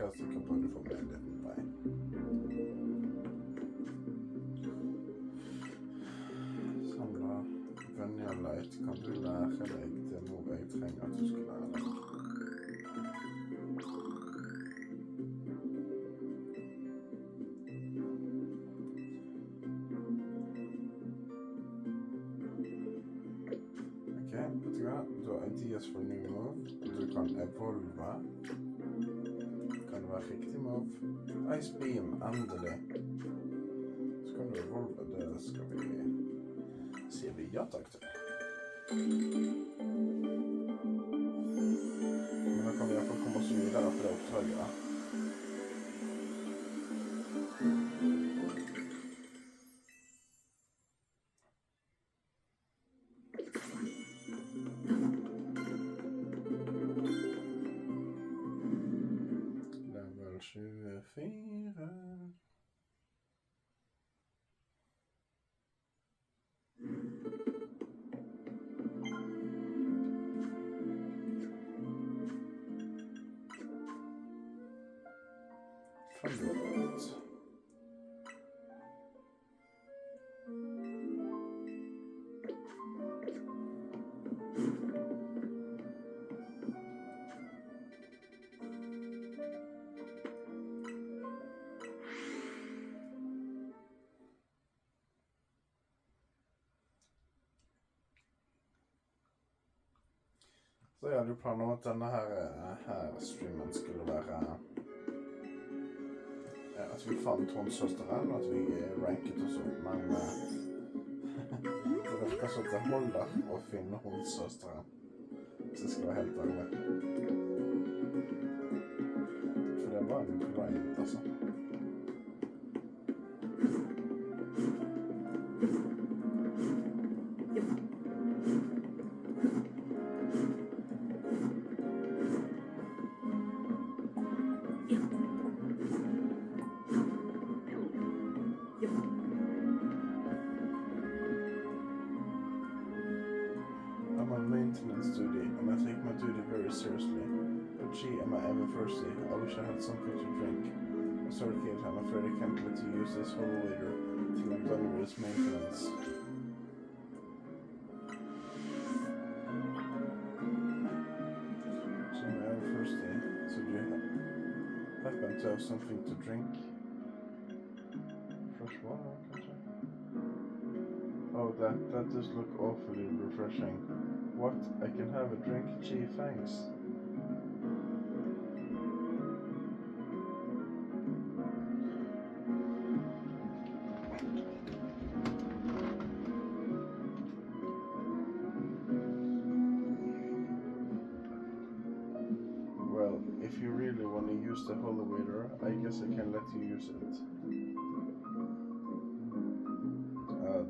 kanskje jeg kan prøve å få med en liten vei. Sånn da, Vanja Light, kan du lære meg det noe jeg trenger at du skal lære deg? Vet du hva? Du har ideas for new move. Du kan evolve. Kan det være riktig move? Ice Beam, endelig. Så kan du evolve. Det skal vi si ja takk til. Men da kan vi i hvert fall komme oss videre for det oppdraget. Level 24. Thunderbolt. Så jeg hadde jo planer om at denne her streamen skulle være at vi fant håndsøsteren, at vi ranket oss opp, men det virker sånn at det holder å finne håndsøsteren, så jeg skal være helt ærlig. For det var en grind, altså. Maintenance duty, and I take my duty very seriously. But gee, am I ever thirsty? I wish I had something to drink. Sorry kid, I'm afraid I can't let you use this whole waiter till I'm done with this maintenance. So am I ever thirsty? So do you happen to have something to drink? Fresh water, kanskje? Oh, that does look awfully refreshing. What? I can have a drink? Gee, thanks. Well, if you really want to use the holy water, I guess I can let you use it.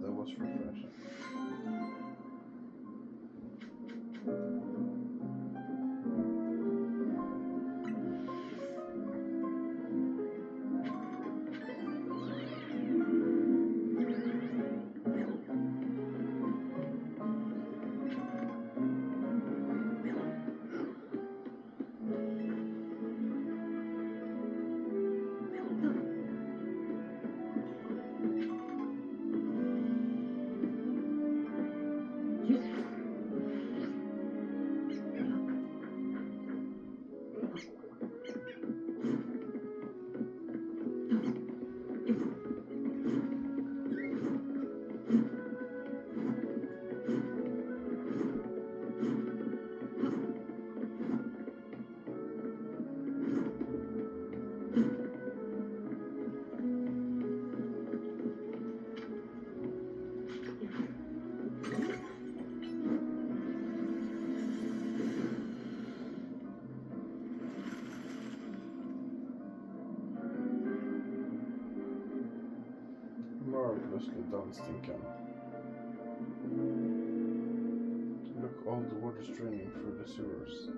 That was refreshing. Marvelously done, Stinken. Look, all the water's draining through the sewers.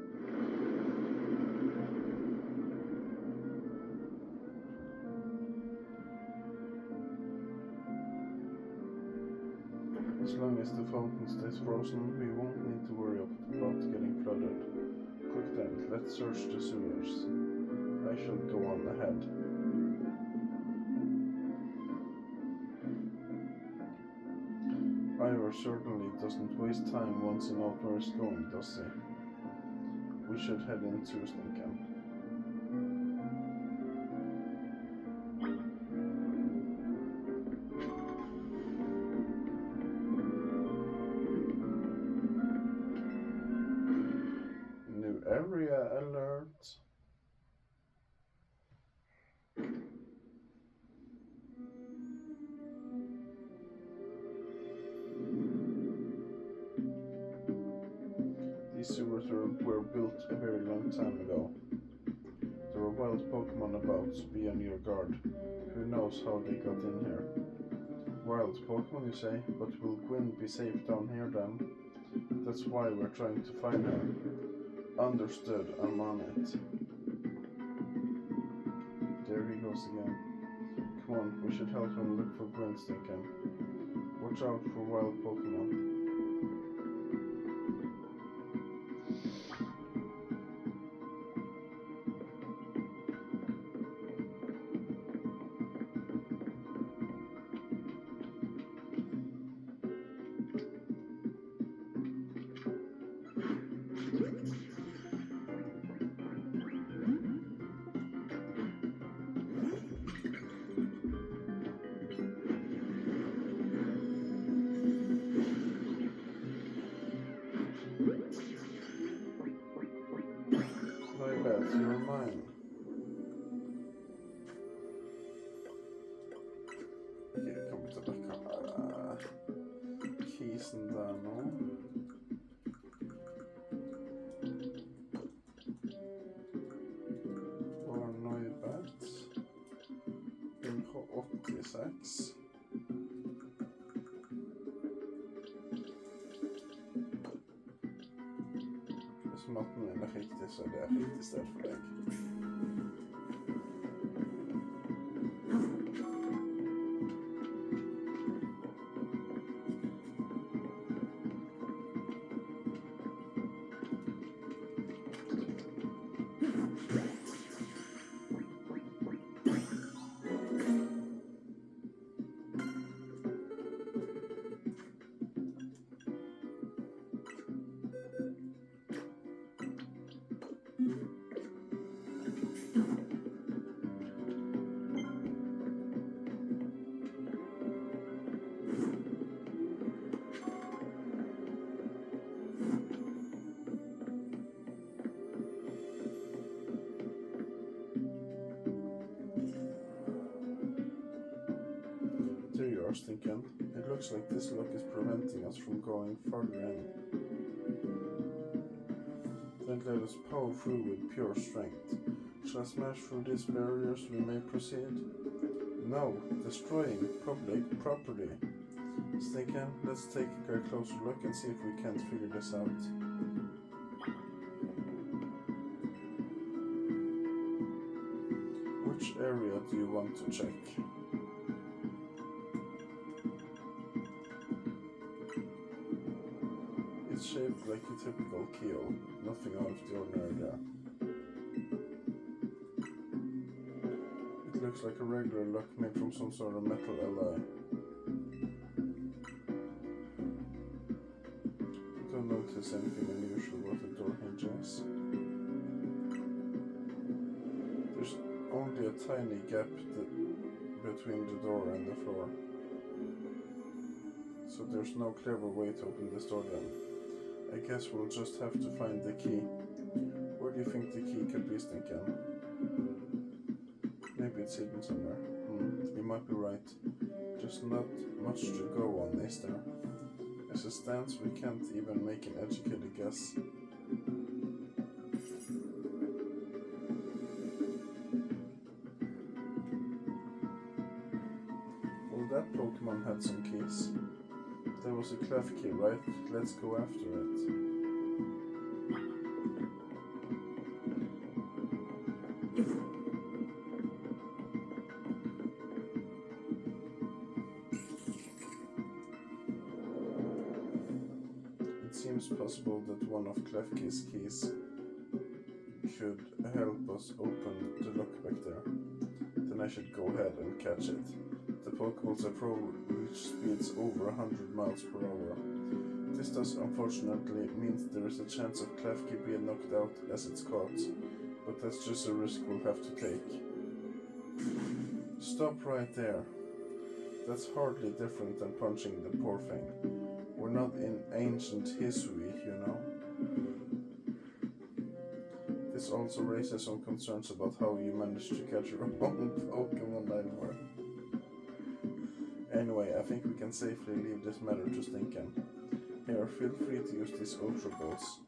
As long as the fountain stays frozen, we won't need to worry about getting flooded. Quick then, let's search the sewers. I I shall go on ahead. Ivor certainly doesn't waste time once he knows where he's going, does he? We should head into Stinken. New area alert. These sewers were built a very long time ago. There are wild Pokemon about, so be on your guard. Who knows how they got in here? Wild Pokemon, you say? But will Gwyn be safe down here then? That's why we're trying to find her. Understood, I'm on it. There he goes again. Come on, we should help him look for Gwyn, Stinken. Watch out for wild Pokemon. You're mine. Okej, jag kommer tillbaka. Kisen där nu. Var nöjbart. 186. Som att nu är det riktigt så är det riktigt istället för dig. Thinking, it looks like this lock is preventing us from going further in. Then let us power through with pure strength. Shall I smash through these barriers we may proceed? No, destroying public property. Stinken, let's take a closer look and see if we can't figure this out. Which area do you want to check? It's shaped like a typical keel, nothing out of the ordinary there. It looks like a regular lock made from some sort of metal alloy. I don't notice anything unusual about the door hinges. There's only a tiny gap between the door and the floor. So there's no clever way to open this door then. I guess we'll just have to find the key. Where do you think the key could be, Stinken? Maybe it's hidden somewhere. You might be right. Just not much to go on, is there? As it stands, we can't even make an educated guess. Well, that Pokemon had some keys. There was a clef key, right? Let's go after it. It seems possible that one of Klefki's keys could help us open the lock back there, then I should go ahead and catch it. The Pokeballs approach speeds over 100 miles per hour. This does unfortunately means there is a chance of Klefki being knocked out as it's caught, but that's just a risk we'll have to take. Stop right there. That's hardly different than punching the poor thing. We're not in ancient history, you know. This also raises some concerns about how you managed to catch your own Pokemon Ivor. Anyway, I think we can safely leave this matter to Stinken. Here, feel free to use these Ultra Balls.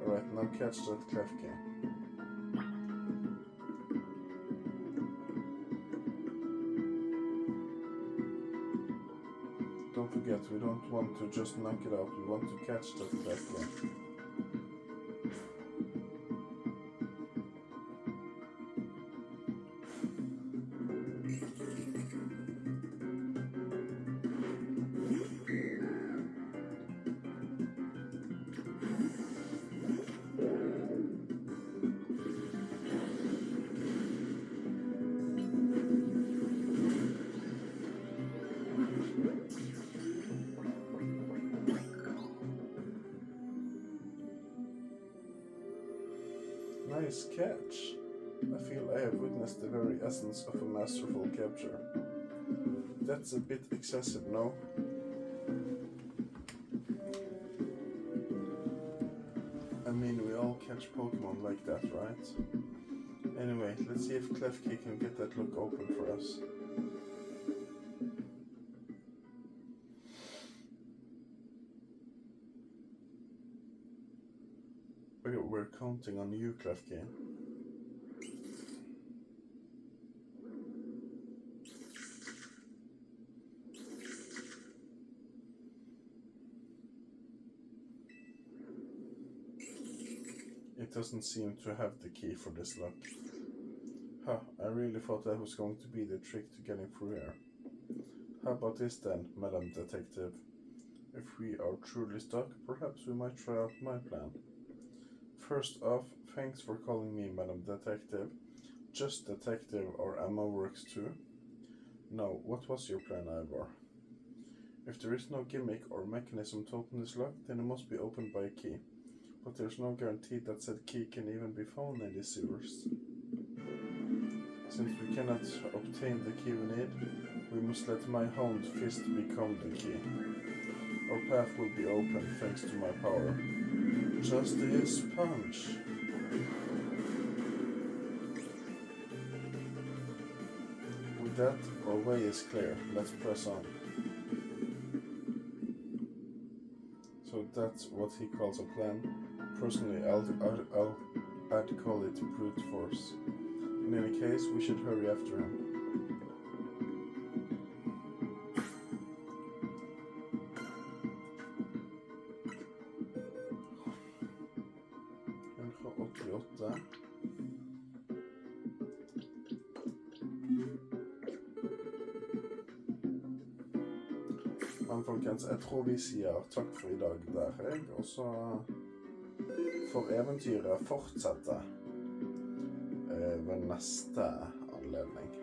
Alright, now catch that Klefki. Don't forget, we don't want to just knock it out, we want to catch that Klefki. Nice catch. I feel I have witnessed the very essence of a masterful capture. That's a bit excessive, no? I mean, we all catch Pokemon like that, right? Anyway, let's see if Klefki can get that look open for us. We're counting on you, Klefki. It doesn't seem to have the key for this lock. Huh, I really thought that was going to be the trick to getting through here. How about this then, Madam Detective? If we are truly stuck, perhaps we might try out my plan. First off, thanks for calling me Madam Detective. Just Detective or Emma works too. No, what was your plan, Ivor? If there is no gimmick or mechanism to open this lock, then it must be opened by a key. But there's no guarantee that said key can even be found in these sewers. Since we cannot obtain the key we need, we must let my hound fist become the key. Our path will be open thanks to my power. Justice Punch! With that, our way is clear. Let's press on. So that's what he calls a plan. Personally, I'd call it brute force. In any case, we should hurry after him. Men folkens, jeg tror vi sier takk for I dag der, og så får eventyret fortsette ved neste anledning.